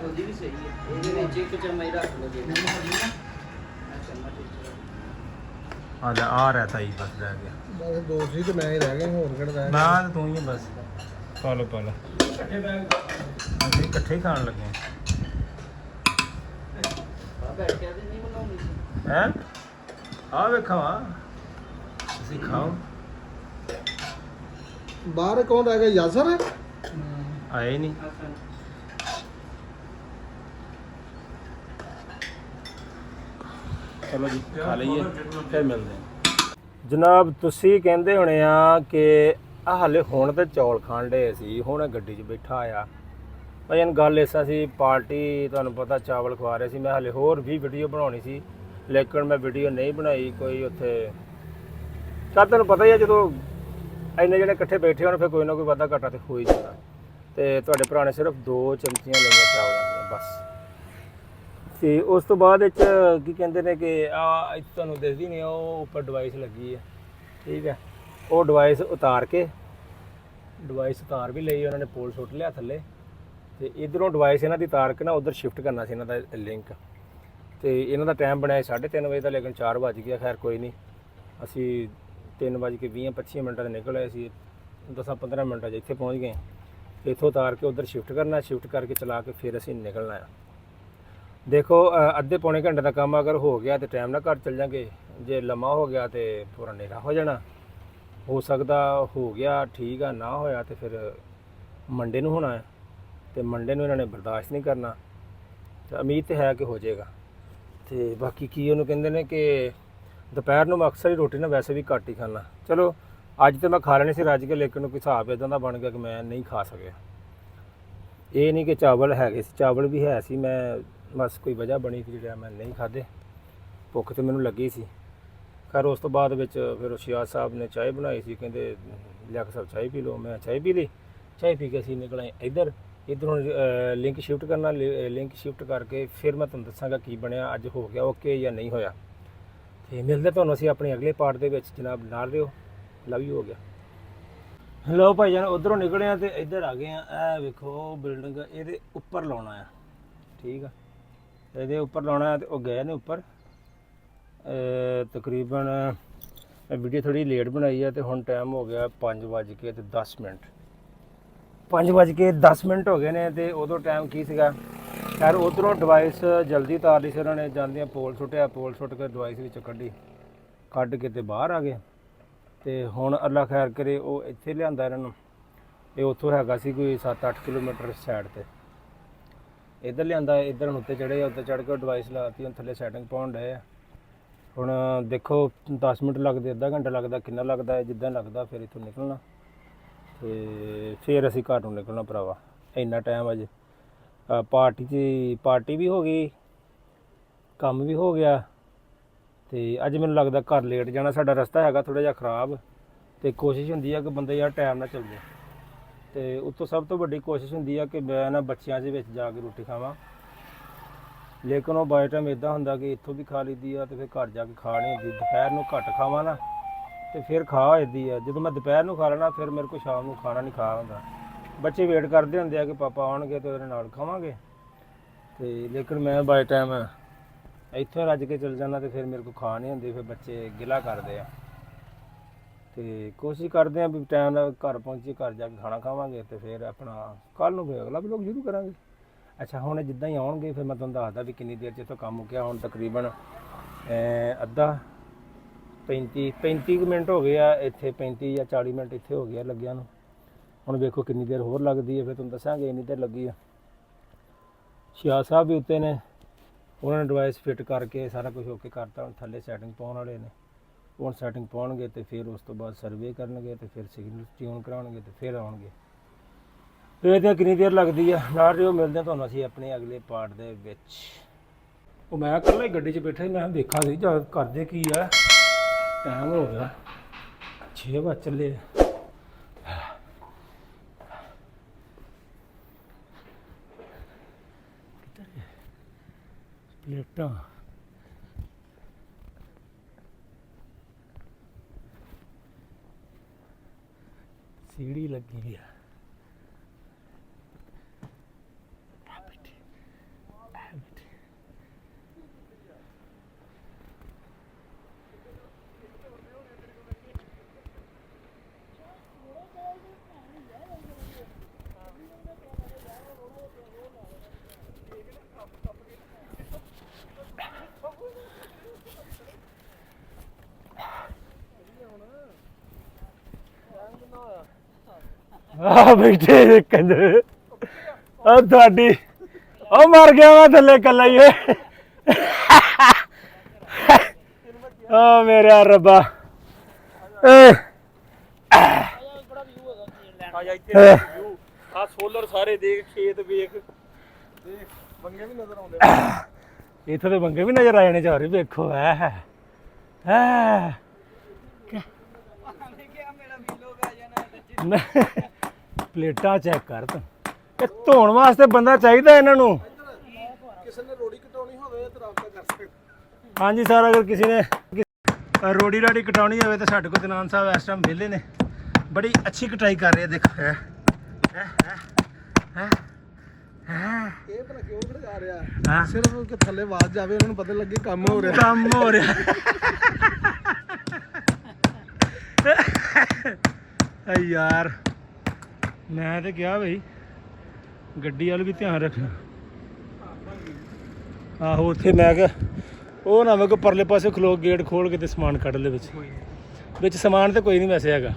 ਉਹਦੀ ਵੀ ਸਹੀ ਹੈ, ਇਹਦੇ ਵਿੱਚ ਇੱਕ ਚਮਚ ਰੱਖ ਲਓ ਜੀ। ਆ ਰਿਹਾ ਤਾਂ ਹੀ ਬਸ ਰਹਿ ਗਿਆ ਬਸ ਦੋ ਸੀ ਤੇ ਮੈਂ ਹੀ ਰਹਿ ਗਿਆ, ਹੋਰ ਕਿਹੜਾ ਰਹਿ ਗਿਆ। ਨਾ ਤੂੰ ਹੀ ਆ ਬਸ ਪਾ ਲਓ ਅਸੀਂ ਇਕੱਠੇ ਹੀ ਖਾਣ ਲੱਗੇ ਬੈਠਿਆ ਤੇ ਨਹੀਂ ਬਣਾਉਣੀ ਸੀ। ਹੈ ਆ ਵੇਖਾਂ ਤੁਸੀਂ ਖਾਓ ਬਾਹਰ ਕੌਣ ਰਹਿ ਗਿਆ? ਯਾਸਰ। ਆਏ ਨਹੀਂ ਚਲੋ ਜੀ ਖਾ ਲਈਏ ਫਿਰ ਮਿਲਦੇ ਹਾਂ ਜਨਾਬ। ਤੁਸੀਂ ਕਹਿੰਦੇ ਹੋਣੇ ਆ ਕਿ ਆ ਹਾਲੇ ਹੁਣ ਤੇ ਚੌਲ ਖਾਣ ਡੇ ਸੀ, ਹੁਣ ਗੱਡੀ 'ਚ ਬੈਠਾ ਆ ਭਾਈ। ਗੱਲ ਐਸਾ ਸੀ ਪਾਰਟੀ ਤੁਹਾਨੂੰ ਪਤਾ ਚਾਵਲ ਖਵਾ ਰਹੇ ਸੀ, ਮੈਂ ਹਾਲੇ ਹੋਰ ਵੀ ਵੀਡੀਓ ਬਣਾਉਣੀ ਸੀ ਲੇਕਿਨ ਮੈਂ ਵੀਡੀਓ ਨਹੀਂ ਬਣਾਈ ਕੋਈ ਉੱਥੇ। ਚੱਲ ਤੁਹਾਨੂੰ ਪਤਾ ਹੀ ਆ ਜਦੋਂ ਇੰਨੇ ਜਿਹੜੇ ਇਕੱਠੇ ਬੈਠੇ ਹੋਣ ਫਿਰ ਕੋਈ ਨਾ ਕੋਈ ਵਾਧਾ ਘਾਟਾ ਤੇ ਹੋ ਹੀ ਜਾਂਦਾ। ਤੇ ਤੁਹਾਡੇ ਭਰਾ ਨੇ ਸਿਰਫ 2 ਚਮਚੀਆਂ ਲਈਆਂ ਚਾਵਲਾਂ ਦੀਆਂ ਬਸ। ਤੇ ਉਸ ਤੋਂ ਬਾਅਦ ਵਿੱਚ ਕੀ ਕਹਿੰਦੇ ਨੇ ਕਿ ਆ ਤੁਹਾਨੂੰ ਦਿਸਦੀ ਨਹੀਂ ਉਹ ਉੱਪਰ ਡਿਵਾਈਸ ਲੱਗੀ ਹੈ, ਠੀਕ ਹੈ। ਉਹ ਡਿਵਾਈਸ ਉਤਾਰ ਵੀ ਲਈ ਉਹਨਾਂ ਨੇ, ਪੋਲ ਸੁੱਟ ਲਿਆ ਥੱਲੇ ਤੇ ਇਧਰੋਂ ਡਿਵਾਈਸ ਇਹਨਾਂ ਦੀ ਤਾਰ ਕੇ ਨਾ ਉਧਰ ਸ਼ਿਫਟ ਕਰਨਾ ਸੀ ਇਹਨਾਂ ਦਾ ਲਿੰਕ। ਤੇ ਇਹਨਾਂ ਦਾ ਟਾਈਮ ਬਣਾਇਆ 3:30 ਵਜੇ ਦਾ ਲੇਕਿਨ 4 ਵੱਜ ਗਿਆ। ਖੈਰ ਕੋਈ ਨਹੀਂ, ਅਸੀਂ 3:20-25 ਮਿੰਟਾਂ 'ਤੇ ਨਿਕਲ ਆਏ ਸੀ, 10-15 ਮਿੰਟਾਂ 'ਚ ਇੱਥੇ ਪਹੁੰਚ ਗਏ। ਇੱਥੋਂ ਉਤਾਰ ਕੇ ਉਧਰ ਸ਼ਿਫਟ ਕਰਨਾ, ਸ਼ਿਫਟ ਕਰਕੇ ਚਲਾ ਕੇ ਫਿਰ ਅਸੀਂ ਨਿਕਲਣਾ ਆ। ਦੇਖੋ ਅੱਧੇ ਪੌਣੇ ਘੰਟੇ ਦਾ ਕੰਮ ਅਗਰ ਹੋ ਗਿਆ ਤੇ ਟਾਈਮ ਨਾਲ ਘਰ ਚੱਲ ਜਾਂਗੇ, ਜੇ ਲੰਮਾ ਹੋ ਗਿਆ ਤੇ ਪੂਰਾ ਹਨੇਰਾ ਹੋ ਜਾਣਾ। ਹੋ ਸਕਦਾ ਹੋ ਗਿਆ ਠੀਕ ਆ, ਨਾ ਹੋਇਆ ਤੇ ਫਿਰ ਮੰਡੇ ਨੂੰ ਹੋਣਾ ਹੈ ਤੇ ਮੰਡੇ ਨੂੰ ਇਹਨਾਂ ਨੇ ਬਰਦਾਸ਼ਤ ਨਹੀਂ ਕਰਨਾ। ਤੇ ਉਮੀਦ ਤੇ ਹੈ ਕਿ ਹੋ ਜਾਏਗਾ। ਤੇ ਬਾਕੀ ਕੀ ਉਹਨੂੰ ਕਹਿੰਦੇ ਨੇ ਕਿ ਦੁਪਹਿਰ ਨੂੰ ਮੈਂ ਅਕਸਰ ਹੀ ਰੋਟੀ ਨਾ ਵੈਸੇ ਵੀ ਘੱਟ ਹੀ ਖਾਂਦਾ। ਚਲੋ ਅੱਜ ਤੇ ਮੈਂ ਖਾ ਲੈਣੀ ਸੀ ਰੱਜ ਕੇ, ਲੇਕਿਨ ਕੋਈ ਹਿਸਾਬ ਇੱਦਾਂ ਦਾ ਬਣ ਗਿਆ ਕਿ ਮੈਂ ਨਹੀਂ ਖਾ ਸਕਿਆ। ਇਹ ਨਹੀਂ ਕਿ ਚਾਵਲ ਹੈਗੇ ਸੀ, ਚਾਵਲ ਵੀ ਹੈ ਸੀ, ਮੈਂ ਬਸ ਕੋਈ ਵਜ੍ਹਾ ਬਣੀ ਸੀ ਜਿਹੜਾ ਮੈਂ ਨਹੀਂ ਖਾਧੇ। ਭੁੱਖ ਤੇ ਮੈਨੂੰ ਲੱਗੀ ਸੀ। ਖੈਰ ਉਸ ਤੋਂ ਬਾਅਦ ਵਿੱਚ ਫਿਰ ਸ਼ਿਆਜ਼ ਸਾਹਿਬ ਨੇ ਚਾਹ ਬਣਾਈ ਸੀ, ਕਹਿੰਦੇ ਲਿਆਕ ਸਾਹਿਬ ਚਾਹ ਪੀ ਲਓ। ਮੈਂ ਚਾਹ ਪੀ ਲਈ, ਚਾਹ ਪੀ ਕੇ ਅਸੀਂ ਨਿਕਲੇ ਇੱਧਰੋਂ ਲਿੰਕ ਸ਼ਿਫਟ ਕਰਨਾ। ਲਿੰਕ ਸ਼ਿਫਟ ਕਰਕੇ ਫਿਰ ਮੈਂ ਤੁਹਾਨੂੰ ਦੱਸਾਂਗਾ ਕੀ ਬਣਿਆ, ਅੱਜ ਹੋ ਗਿਆ ਓਕੇ ਜਾਂ ਨਹੀਂ ਹੋਇਆ। ਤੇ ਮਿਲਦੇ ਤੁਹਾਨੂੰ ਅਸੀਂ ਆਪਣੇ ਅਗਲੇ ਪਾਰਟ ਦੇ ਵਿੱਚ ਜਨਾਬ। ਨਾਲ ਰਿਓ, ਲਵ ਯੂ ਹੋ ਗਿਆ। ਲਓ ਭਾਈ ਜਾਨ ਉਧਰੋਂ ਨਿਕਲੇ ਆ ਤੇ ਇੱਧਰ ਆ ਗਏ ਆ। ਇਹ ਵੇਖੋ ਬਿਲਡਿੰਗ, ਇਹਦੇ ਉੱਪਰ ਲਾਉਣਾ ਆ, ਠੀਕ ਆ। ਇਹਦੇ ਉੱਪਰ ਲਾਉਣਾ ਤੇ ਉਹ ਗਏ ਨੇ ਉੱਪਰ। ਤਕਰੀਬਨ ਵੀਡੀਓ ਥੋੜੀ ਲੇਟ ਬਣਾਈ ਆ ਤੇ ਹੁਣ ਟਾਈਮ ਹੋ ਗਿਆ 5:10 5:10 ਹੋ ਗਏ ਨੇ। ਤੇ ਉਦੋਂ ਟਾਈਮ ਕੀ ਸੀਗਾ, ਖੈਰ ਉਧਰੋਂ ਡਿਵਾਈਸ ਜਲਦੀ ਉਤਾਰ ਲਈ ਸੀ ਉਹਨਾਂ ਨੇ, ਜਾਂਦਿਆਂ ਪੋਲ ਸੁੱਟਿਆ, ਪੋਲ ਸੁੱਟ ਕੇ ਡਿਵਾਈਸ ਵਿੱਚੋਂ ਕੱਢ ਕੇ ਤੇ ਬਾਹਰ ਆ ਗਏ। ਤੇ ਹੁਣ ਅੱਲਾ ਖੈਰ ਕਰੇ ਉਹ ਇੱਥੇ ਲਿਆਂਦਾ ਇਹਨਾਂ ਨੂੰ। ਇਹ ਉੱਥੋਂ ਹੈਗਾ ਸੀ ਕੋਈ 7-8 ਕਿਲੋਮੀਟਰ ਸਾਈਡ ਤੇ, ਇੱਧਰ ਲਿਆਂਦਾ। ਇੱਧਰ ਹੁਣ ਉੱਤੇ ਚੜ੍ਹੇ, ਉੱਤੇ ਚੜ੍ਹ ਕੇ ਡਿਵਾਈਸ ਲਾਤੀ, ਹੁਣ ਥੱਲੇ ਸੈਟਿੰਗ ਪਾਉਣ ਡਏ ਆ। ਹੁਣ ਦੇਖੋ 10 ਮਿੰਟ ਲੱਗਦੇ, ਅੱਧਾ ਘੰਟਾ ਲੱਗਦਾ, ਕਿੰਨਾ ਲੱਗਦਾ ਹੈ, ਜਿੱਦਾਂ ਲੱਗਦਾ ਫਿਰ ਇੱਥੋਂ ਨਿਕਲਣਾ ਤੇ ਫਿਰ ਅਸੀਂ ਘਰ ਨੂੰ ਨਿਕਲਣਾ ਭਰਾਵਾ। ਇੰਨਾ ਟਾਈਮ ਅਜੇ ਪਾਰਟੀ ਵੀ ਹੋ ਗਈ, ਕੰਮ ਵੀ ਹੋ ਗਿਆ ਤੇ ਅੱਜ ਮੈਨੂੰ ਲੱਗਦਾ ਘਰ ਲੇਟ ਜਾਣਾ। ਸਾਡਾ ਰਸਤਾ ਹੈਗਾ ਥੋੜਾ ਜਿਹਾ ਖਰਾਬ, ਤੇ ਕੋਸ਼ਿਸ਼ ਹੁੰਦੀ ਆ ਕਿ ਬੰਦਾ ਯਾਰ ਟਾਈਮ ਨਾਲ ਚੱਲ ਜਾਏ। ਤੇ ਉਤੋਂ ਸਭ ਤੋਂ ਵੱਡੀ ਕੋਸ਼ਿਸ਼ ਹੁੰਦੀ ਆ ਕਿ ਮੈਂ ਨਾ ਬੱਚਿਆਂ ਦੇ ਵਿੱਚ ਜਾ ਕੇ ਰੋਟੀ ਖਾਵਾਂ, ਲੇਕਿਨ ਉਹ ਬਾਏ ਟਾਈਮ ਇਦਾਂ ਹੁੰਦਾ ਕਿ ਇੱਥੋਂ ਵੀ ਖਾ ਲਈਦੀ ਆ ਤੇ ਫਿਰ ਘਰ ਜਾ ਕੇ ਖਾ ਨਹੀਂ ਹੁੰਦੀ। ਦੁਪਹਿਰ ਨੂੰ ਘੱਟ ਖਾਵਾਂ ਨਾ ਤੇ ਫਿਰ ਖਾ ਜਾਂਦੀ ਆ। ਜਦੋਂ ਮੈਂ ਦੁਪਹਿਰ ਨੂੰ ਖਾ ਲੈਣਾ ਫਿਰ ਮੇਰੇ ਕੋਲ ਸ਼ਾਮ ਨੂੰ ਖਾਣਾ ਨਹੀਂ ਖਾ ਹੁੰਦਾ। ਬੱਚੇ ਵੇਟ ਕਰਦੇ ਹੁੰਦੇ ਆ ਕਿ ਪਾਪਾ ਆਉਣਗੇ ਤੇ ਉਹਦੇ ਨਾਲ ਖਾਵਾਂਗੇ, ਤੇ ਲੇਕਿਨ ਮੈਂ ਬਾਏ ਟਾਈਮ ਇੱਥੋਂ ਰੱਜ ਕੇ ਚਲ ਜਾਂਦਾ ਤੇ ਫਿਰ ਮੇਰੇ ਕੋਲ ਖਾ ਨਹੀਂ ਹੁੰਦੀ। ਫਿਰ ਬੱਚੇ ਗਿਲਾ ਕਰਦੇ ਆ, ਤੇ ਕੋਸ਼ਿਸ਼ ਕਰਦੇ ਆ ਵੀ ਟਾਈਮ ਨਾਲ ਘਰ ਪਹੁੰਚੀ, ਘਰ ਜਾ ਕੇ ਖਾਣਾ ਖਾਵਾਂਗੇ ਤੇ ਫਿਰ ਆਪਣਾ ਕੱਲ੍ਹ ਨੂੰ ਫਿਰ ਅਗਲਾ ਵਲੋਗ ਸ਼ੁਰੂ ਕਰਾਂਗੇ। ਅੱਛਾ, ਹੁਣ ਜਿੱਦਾਂ ਹੀ ਆਉਣਗੇ ਫਿਰ ਮੈਂ ਤੁਹਾਨੂੰ ਦੱਸਦਾ ਵੀ ਕਿੰਨੀ ਦੇਰ 'ਚ ਇੱਥੋਂ ਕੰਮ ਮੁੱਕਿਆ। ਹੁਣ ਤਕਰੀਬਨ ਅੱਧਾ 35 ਕੁ ਮਿੰਟ ਹੋ ਗਏ ਆ ਇੱਥੇ, 35 ਜਾਂ 40 ਮਿੰਟ ਇੱਥੇ ਹੋ ਗਿਆ ਲੱਗਿਆ ਨੂੰ। ਹੁਣ ਵੇਖੋ ਕਿੰਨੀ ਦੇਰ ਹੋਰ ਲੱਗਦੀ ਹੈ, ਫਿਰ ਤੁਹਾਨੂੰ ਦੱਸਾਂਗੇ ਇੰਨੀ ਦੇਰ ਲੱਗੀ ਆ। ਸ਼ਿਆ ਸਾਹਿਬ ਵੀ ਉੱਤੇ ਨੇ, ਉਹਨਾਂ ਨੇ ਡਿਵਾਈਸ ਫਿੱਟ ਕਰਕੇ ਸਾਰਾ ਕੁਝ ਓਕੇ ਕਰਤਾ। ਹੁਣ ਥੱਲੇ ਸੈਟਿੰਗ ਪਾਉਣ ਵਾਲੇ ਨੇ, ਹੁਣ ਸੈਟਿੰਗ ਪਾਉਣਗੇ ਤੇ ਫਿਰ ਉਸ ਤੋਂ ਬਾਅਦ ਸਰਵੇ ਕਰਨਗੇ ਤੇ ਫਿਰ ਸਿਗਨਲ ਟਿਊਨ ਕਰਾਉਣਗੇ ਤੇ ਫਿਰ ਆਉਣਗੇ। ਵੇਖਦੇ ਕਿੰਨੀ ਦੇਰ ਲੱਗਦੀ ਆ। ਨਾਲ ਰਿਓ, ਮਿਲਦੇ ਹਾਂ ਤੁਹਾਨੂੰ ਅਸੀਂ ਆਪਣੇ ਅਗਲੇ ਪਾਰਟ ਦੇ ਵਿੱਚ। ਉਹ ਮੈਂ ਇਕੱਲਾ ਹੀ ਗੱਡੀ 'ਚ ਬੈਠਾ ਸੀ, ਮੈਂ ਦੇਖਾ ਸੀ ਜਾ ਕਰਦੇ ਕੀ ਆ। ਟਾਈਮ ਹੋ ਗਿਆ 6 ਵਜੇ ਚੱਲੇ। ਪਲੇਟਾਂ ਸੀੜੀ ਲੱਗੀ ਆ। ਆ ਬੈਠੇ ਕੰਜਰ ਆ ਤੁਹਾਡੀ ਉਹ ਮਰ ਗਿਆ ਵਾ ਥੱਲੇ ਕੱਲਾ ਹੀ ਆ ਮੇਰਾ ਰੱਬਾ। ਆ ਸੋਲਰ ਸਾਰੇ ਦੇਖ, ਖੇਤ ਵੇਖ, ਦੇਖ ਬੰਗੇ ਵੀ ਨਜ਼ਰ ਆਉਂਦੇ। ਇੱਥੋਂ ਦੇ ਬੰਗੇ ਵੀ ਨਜ਼ਰ ਆ ਜਾਣੇ ਚਾਰੇ। ਵੇਖੋ ਹੈ ਹੈ ਪਲੇਟਾਂ ਚੈੱਕ ਕਰ ਤੂੰ। ਇਹ ਧੋਣ ਵਾਸਤੇ ਬੰਦਾ ਚਾਹੀਦਾ ਇਹਨਾਂ ਨੂੰ। ਕਿਸੇ ਨੇ ਰੋੜੀ ਕਟਾਉਣੀ ਹੋਵੇ ਤਾਂ ਰਾਬਤਾ ਕਰ ਸਕਦੇ। ਹਾਂਜੀ ਸਰ, ਅਗਰ ਕਿਸੇ ਨੇ ਰੋੜੀ ਰਾੜੀ ਕਟਾਉਣੀ ਹੋਵੇ ਤਾਂ ਸਾਡੇ ਕੋਲ ਤਨਾਨ ਸਾਹਿਬ ਇਸ ਟਾਈਮ ਵਿਹਲੇ ਨੇ, ਬੜੀ ਅੱਛੀ ਕਟਾਈ ਕਰ ਰਹੇ। ਦੇਖੋ ਹੈ ਇਹ ਭਲਾ ਕਿਉਂ ਖੜਾ ਰਿਹਾ? ਹਾਂ, ਸਿਰਫ ਕਿ ਥੱਲੇ ਆਵਾਜ਼ ਜਾਵੇ, ਉਹਨਾਂ ਨੂੰ ਪਤਾ ਲੱਗੇ ਕੰਮ ਹੋ ਰਿਹਾ। ਕੰਮ ਹੋ ਰਿਹਾ। ਯਾਰ ਮੈਂ ਤੇ ਕਿਹਾ ਬਈ ਗੱਡੀ ਵੱਲ ਵੀ ਧਿਆਨ ਰੱਖਣਾ। ਆਹੋ ਉੱਥੇ ਮੈਂ ਕਿਹਾ ਉਹ ਨਾ ਮੈਂ ਕੋ ਪਰਲੇ ਪਾਸੇ ਖਲੋ ਗੇਟ ਖੋਲ ਕੇ ਤੇ ਸਮਾਨ ਕੱਢ ਲੈ ਵਿੱਚ ਸਮਾਨ ਤੇ ਕੋਈ ਨਹੀਂ ਵੈਸੇ ਹੈਗਾ।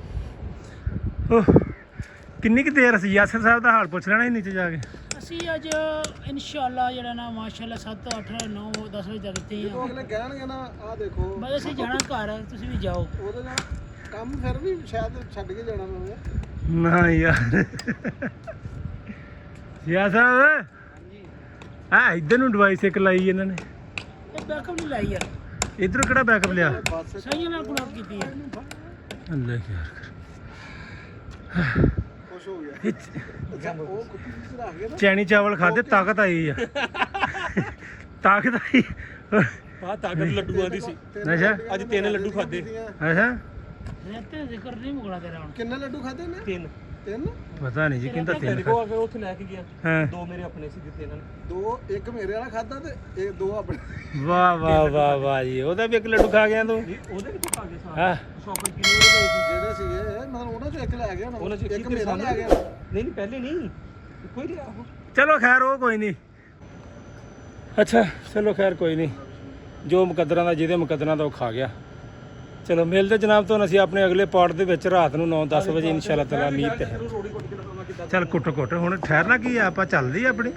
ਕਿੰਨੀ ਕੁ ਦੇਰ ਅਸੀਂ ਯਾਸਰ ਸਾਹਿਬ ਦਾ ਹਾਲ ਪੁੱਛ ਲੈਣਾ ਸੀ ਨੀਚੇ ਜਾ ਕੇ। ਅਸੀਂ ਅੱਜ ਇਨਸ਼ਾਅੱਲਾ ਜਿਹੜਾ ਨਾ ਮਾਸ਼ਾਅੱਲਾ 7 8 9 10 ਵਜੇ ਤੱਕ ਇੱਥੇ ਹੀ ਉਹ ਅਗਲੇ ਕਹਿਣਗੇ ਨਾ ਆਹ ਦੇਖੋ ਬਸ ਅਸੀਂ ਜਾਣਾ ਘਰ, ਤੁਸੀਂ ਵੀ ਜਾਓ। ਉਹਦੇ ਨਾਲ ਕੰਮ ਫਿਰ ਵੀ ਸ਼ਾਇਦ ਛੱਡ ਕੇ ਜਾਣਾ ਪਵੇ। ਨਾ ਯਾਰ ਯਾ ਸਾਹਿਬ ਆ ਇੱਧਰ ਨੂੰ ਡਿਵਾਈਸ ਇੱਕ ਲਾਈ ਇਹਨਾਂ ਨੇ। ਇਹ ਬੈਕਅਪ ਨਹੀਂ ਲਾਈ ਯਾਰ, ਇੱਧਰੋਂ ਕਿਹੜਾ ਬੈਕਅਪ ਲਿਆ? ਸਹੀ ਨਾਲ ਕਨੈਕਟ ਕੀਤੀ ਹੈ। ਅੱਲਾ ਯਾਰ ਖੁਸ਼ ਹੋ ਗਿਆ। ਉਹ ਕੁੱਤੀ ਚ ਰੱਖ ਕੇ ਨਾ ਚੈਨੀ ਚਾਵਲ ਖਾਦੇ, ਤਾਕਤ ਆਈ ਆ। ਤਾਕਤ ਆਈ। ਆ ਤਾਕਤ ਲੱਡੂਆਂ ਦੀ ਸੀ। ਅੱਛਾ ਅੱਜ 3 ਲੱਡੂ ਖਾਦੇ। ਅੱਛਾ ਰਹਿਤੇ ਜ਼ਿਕਰ ਨਹੀਂ ਮੁਕਣਾ ਤੇਰਾ ਹੁਣ। ਕਿੰਨੇ ਲੱਡੂ ਖਾਦੇ ਨੇ? 3 ਤਿੰਨ। ਪਤਾ ਨਹੀਂ ਜੀ ਕਿੰਦਾ ਤਿੰਨ ਦੇਖੋ ਆ ਕੇ ਉੱਥੇ ਲੈ ਕੇ ਗਿਆ। ਹਾਂ 2 ਮੇਰੇ ਆਪਣੇ ਸੀ ਦਿੱਤੇ ਇਹਨਾਂ ਨੇ। ਦੋ, ਇੱਕ ਮੇਰੇ ਵਾਲਾ ਖਾਦਾ ਤੇ ਇਹ 2 ਆਪਣੇ। ਵਾਹ ਵਾਹ ਵਾਹ ਵਾਹ ਜੀ, ਉਹਦਾ ਵੀ ਇੱਕ ਲੱਡੂ ਖਾ ਗਿਆ ਤੂੰ। ਉਹਦੇ ਵਿੱਚ ਖਾ ਗਏ ਸਾਰੇ। ਹਾਂ ਸ਼ੌਪਿੰਗ ਕਿੰਨੇ ਵਜੇ ਗਏ ਸੀ? ਜਿਹੜੇ ਸੀਗੇ ਮਤਲਬ ਉਹਨਾਂ ਚੋਂ ਇੱਕ ਲੈ ਗਿਆ ਨਾ, ਉਹਨਾਂ ਚ ਇੱਕ ਮੇਰਾ ਲੈ ਗਿਆ। ਨਹੀਂ ਪਹਿਲੇ ਨਹੀਂ ਕੋਈ ਲਿਆ ਉਹ। ਚਲੋ ਖੈਰ ਉਹ ਕੋਈ ਨਹੀਂ। ਅੱਛਾ ਚਲੋ ਖੈਰ ਕੋਈ ਨਹੀਂ, ਜੋ ਮੁਕੱਦਰਾਂ ਦਾ ਜਿਹਦੇ ਮੁਕੱਦਰਾਂ ਦਾ ਉਹ ਖਾ ਗਿਆ। ਚਲੋ ਮਿਲਦੇ ਜਨਾਬ ਤੋਂ ਅਸੀਂ ਆਪਣੇ ਅਗਲੇ ਪਾਰਟ ਦੇ ਵਿੱਚ ਰਾਤ ਨੂੰ 9-10 ਵਜੇ ਇਨਸ਼ਾਅੱਲਾ ਤਾਲਾ ਉਮੀਦ ਤੇ ਹੈ। ਚੱਲ ਕੁੱਟੋ ਕੁੱਟ, ਹੁਣ ਠਹਿਰਨਾ ਕੀ ਆ, ਆਪਾਂ ਚੱਲਦੀ ਆਪਣੀ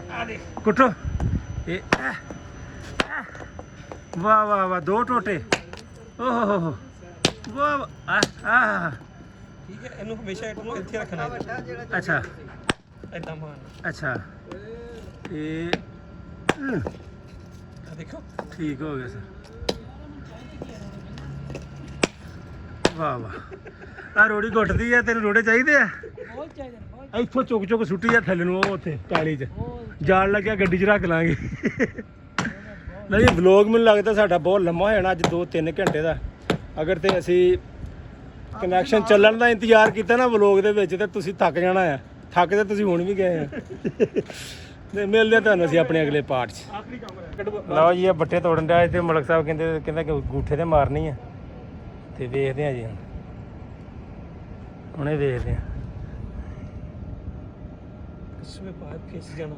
ਕੁੱਟੋ। ਇਹ ਵਾਹ ਵਾਹ ਵਾਹ, 2 ਟੋਟੇ। ਓਹ ਹੋ ਵਾਹ ਆਹ ਠੀਕ ਹੈ, ਇਹਨੂੰ ਹਮੇਸ਼ਾ ਇਹਨੂੰ ਇੱਥੇ ਰੱਖਣਾ ਹੈ। ਅੱਛਾ ਇਦਾਂ ਮਾਰ। ਅੱਛਾ ਇਹ ਆ ਦੇਖੋ ਠੀਕ ਹੋ ਗਿਆ ਸਰ। ਵਾਹ ਵਾਹ ਆ ਰੋੜੀ ਘੁੱਟਦੀ ਆ ਤੈਨੂੰ ਰੋੜੇ ਚਾਹੀਦੇ ਆ ਬਹੁਤ ਚਾਹੀਦੇ ਨੇ, ਬਹੁਤ ਇੱਥੋਂ ਚੁੱਕ ਸੁੱਟੀ ਆ ਥੱਲੇ ਨੂੰ ਉਹ ਉੱਥੇ ਪੈਲੀ 'ਚ ਜਾਲ ਲੱਗਿਆ ਗੱਡੀ 'ਚ ਰੱਖ ਲਾਂਗੇ ਨਹੀਂ ਵਲੌਗ ਮੈਨੂੰ ਲੱਗਦਾ ਸਾਡਾ ਬਹੁਤ ਲੰਮਾ ਹੋ ਜਾਣਾ ਅੱਜ 2-3 ਘੰਟੇ ਦਾ ਅਗਰ ਤੇ ਅਸੀਂ ਕਨੈਕਸ਼ਨ ਚੱਲਣ ਦਾ ਇੰਤਜ਼ਾਰ ਕੀਤਾ ਨਾ ਵਲੌਗ ਦੇ ਵਿੱਚ ਤੇ ਤੁਸੀਂ ਥੱਕ ਜਾਣਾ ਆ ਥੱਕ ਤੇ ਤੁਸੀਂ ਹੁਣ ਵੀ ਗਏ ਆ ਤੇ ਮਿਲਦੇ ਆ ਤੁਹਾਨੂੰ ਅਸੀਂ ਆਪਣੇ ਅਗਲੇ ਪਾਰਟ 'ਚ ਲਓ ਜੀ ਇਹ ਬੱਟੇ ਤੋੜਨ ਦਾ ਤੇ ਮਲਕ ਸਾਹਿਬ ਕਹਿੰਦਾ ਕਿ ਗੂਠੇ ਤੇ ਮਾਰਨੀ ਆ ਤੇ ਵੇਖਦੇ ਆ ਜੀ ਹੁਣੇ ਵੇਖਦੇ ਆ इसमें पाइप खिंच जाना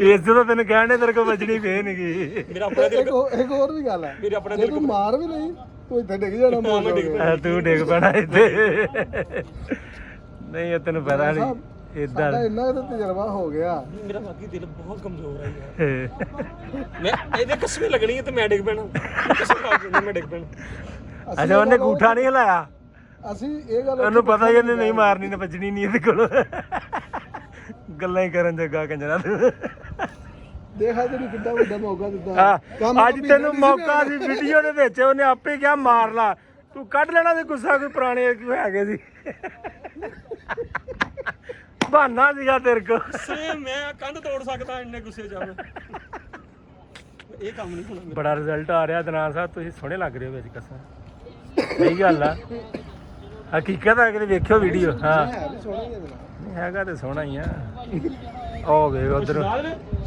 ਇਸ ਤੋਂ ਤੈਨੂੰ ਕਹਿਣ ਦੇ ਤੇਰੇ ਕੋਲ ਵੱਜਣੀ ਫੇਰ ਨਹੀਂ ਗਈ मेरा अपना दिल ਇੱਕ ਹੋਰ ਵੀ ਗੱਲ ਹੈ मेरा अपना ਜੇ ਤੂੰ ਮਾਰ ਵੀ ਲਈ ਤੂੰ ਇੱਥੇ ਡਿੱਗ ਜਾਣਾ ਮੋੜ ਕੇ ਤੂੰ ਡਿੱਗ ਪੈਣਾ ਇੱਥੇ ਨਹੀਂ ਇਹ ਤੈਨੂੰ ਪਤਾ ਨਹੀਂ ਇਦਾਂ ਸਾਡਾ ਇੰਨਾ ਕੁ ਤਾਂ ਤਜਰਬਾ ਹੋ ਗਿਆ मेरा बाकी दिल बहुत कमजोर है यार मैं ਇਹਦੇ ਕਸਮੇ ਲੱਗਣੀ ਹੈ ਤੇ ਮੈਂ ਡਿੱਗ ਪੈਣਾ ਕਸਮ ਖਾ ਕੇ ਮੈਂ ਡਿੱਗ ਪੈਣਾ ਅੱਛਾ ਉਹਨੇ ਗੂਠਾ ਨਹੀਂ ਹਿਲਾਇਆ ਅਸੀਂ ਇਹ ਗੱਲ ਉਹਨੂੰ ਪਤਾ ਹੀ ਇਹਨੇ ਨਹੀਂ ਮਾਰਨੀ ਨੇ ਵੱਜਣੀ ਨਹੀਂ ਇਹਦੇ ਕੋਲ ਗੱਲਾਂ ਹੀ ਕਰਨ ਜੱਗਾ ਕੰਜਰਾ ਦੇਖਾ ਤੈਨੂੰ ਕਿੰਨਾ ਵੱਡਾ ਮੌਕਾ ਦਿੱਤਾ ਹਾਂ ਅੱਜ ਤੈਨੂੰ ਮੌਕਾ ਸੀ ਵੀਡੀਓ ਦੇ ਵਿੱਚ ਉਹਨੇ ਆਪੇ ਕਿਹਾ ਮਾਰ ਲਾ ਤੂੰ ਕੱਢ ਲੈਣਾ ਸੀ ਗੁੱਸਾ ਕੋਈ ਪੁਰਾਣੇ ਹੈਗੇ ਸੀ ਬਹਾਨਾ ਸੀਗਾ ਤੇਰੇ ਕੋਲ ਸੇ ਮੈਂ ਕੰਧ ਤੋੜ ਸਕਦਾ ਇੰਨੇ ਗੁੱਸੇ ਚ ਮੈਂ ਇਹ ਕੰਮ ਨਹੀਂ ਹੋਣਾ ਬੜਾ ਰਿਜ਼ਲਟ ਆ ਰਿਹਾ ਦਨਾਨ ਸਾਹਿਬ ਤੁਸੀਂ ਸੋਹਣੇ ਲੱਗ ਰਹੇ ਹੋ ਵਿੱਚ ਕਸਮ ਸਹੀ ਗੱਲ ਆ ਹਕੀਕਤ ਆ ਕਿ ਵੇਖਿਓ ਵੀਡੀਓ ਹਾਂ ਹੈ ਵੀ ਸੋਹਣਾ ਹੀ ਹੈ ਮੇਰਾ ਨਹੀਂ ਹੈਗਾ ਤੇ ਸੋਹਣਾ ਹੀ ਆ ਉਹ ਵੇ ਉਧਰ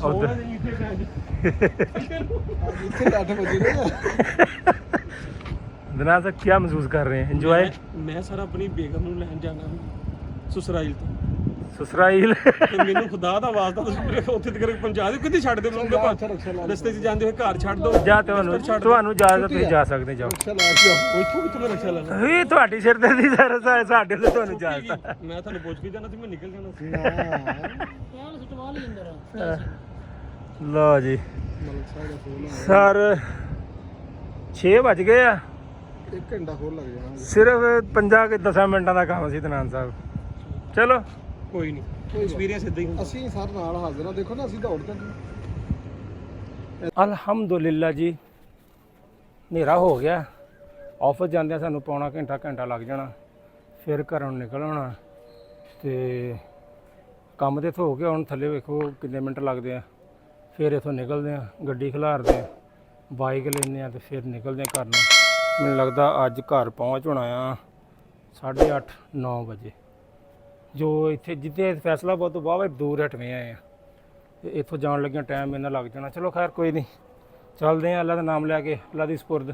ਉਧਰ ਇੱਥੇ 8 ਵਜੇ ਨੇ ਦਨਾਨ ਸਾਹਿਬ ਕੀ ਮਹਿਸੂਸ ਕਰ ਰਹੇ हैं ਇੰਜੋਏ ਮੈਂ ਸਰ ਆਪਣੀ ਬੇਗਮ ਨੂੰ ਲੈਣ ਜਾਣਾ ਸੁਸਰਾਈਲ ਤੋਂ ਸਸਰਾਈਲ ਤੇ ਮੈਨੂੰ ਖੁਦਾ ਦਾ ਵਾਸਤਾ ਤੁਸੀਂ ਉੱਥੇ ਤੱਕ ਪਹੁੰਚਾ ਦਿਓ ਕਿੱਥੇ ਛੱਡ ਦਿਓ ਮੈਨੂੰ ਰਸਤੇ 'ਚ ਜਾਂਦੇ ਹੋਏ ਘਰ ਛੱਡ ਦਿਓ ਜਾਂ ਤੁਹਾਨੂੰ ਇਜਾਜ਼ਤ ਤੁਸੀਂ ਜਾ ਸਕਦੇ ਜਾਓ ਚਲ ਆ ਜਾਓ ਇੱਥੋਂ ਕਿੱਥੋਂ ਮੈਂ ਰਕਸ਼ਾ ਲੈਣਾ ਇਹ ਤੁਹਾਡੀ ਸਿਰ ਤੇ ਦੀ ਸਾਡੇ ਤੇ ਤੁਹਾਨੂੰ ਇਜਾਜ਼ਤ ਆ ਮੈਂ ਤੁਹਾਨੂੰ ਪੁੱਛ ਕੇ ਜਾਣਾ ਸੀ ਮੈਂ ਨਿਕਲ ਜਾਣਾ ਸੀ ਕਹਿਣ ਸਟਵਾ ਲਈ ਅੰਦਰ ਲਓ ਜੀ ਸਰ 6 ਵੱਜ ਗਏ ਆ 1 ਘੰਟਾ ਹੋਰ ਲੱਗ ਜਾਣਾ ਸਿਰਫ 5-10 ਮਿੰਟਾਂ ਦਾ ਕੰਮ ਸੀ ਦਨਾਨ ਸਾਹਿਬ ਚਲੋ ਕੋਈ ਨਹੀਂ ਐਕਸਪੀਰੀਅੰਸ ਇਦਾਂ ਹੀ ਹੁੰਦਾ ਅਸੀਂ ਸਰ ਨਾਲ ਹਾਜ਼ਰ ਆ ਦੇਖੋ ਨਾ ਅਸੀਂ ਦੌੜਦੇ ਅਲਹਮਦੁਲਿਲਾ ਜੀ ਹਨੇਰਾ ਹੋ ਗਿਆ ਆਫਿਸ ਜਾਂਦਿਆਂ ਸਾਨੂੰ ਪੌਣਾ ਘੰਟਾ ਲੱਗ ਜਾਣਾ ਫਿਰ ਘਰੋਂ ਨਿਕਲ ਆਉਣਾ ਤੇ ਕੰਮ ਤੇ ਹੋ ਗਿਆ ਹੁਣ ਥੱਲੇ ਵੇਖੋ ਕਿੰਨੇ ਮਿੰਟ ਲੱਗਦੇ ਆ ਫਿਰ ਇੱਥੋਂ ਨਿਕਲਦੇ ਆ ਗੱਡੀ ਖਿਲਾਰਦੇ ਆ ਬਾਈਕ ਲੈਂਦੇ ਆ ਤੇ ਫਿਰ ਨਿਕਲਦੇ ਆ ਘਰ ਨੂੰ ਮੈਨੂੰ ਲੱਗਦਾ ਅੱਜ ਘਰ ਪਹੁੰਚ ਹੋਣਾ ਆ 8:30-9 ਵਜੇ ਜੋ ਇੱਥੇ ਜਿੱਥੇ ਫੈਸਲਾਬਾਦ ਤੋਂ ਵਾਹਵਾ ਦੂਰ ਹਟਵੇਂ ਆਏ ਆ ਤੇ ਇੱਥੋਂ ਜਾਣ ਲੱਗਿਆ ਟਾਈਮ ਇਹਨਾਂ ਲੱਗ ਜਾਣਾ ਚਲੋ ਖੈਰ ਕੋਈ ਨਹੀਂ ਚੱਲਦੇ ਆ ਅੱਲਾ ਦਾ ਨਾਮ ਲੈ ਕੇ ਅੱਲਾ ਦੀ ਸਪੁਰਦ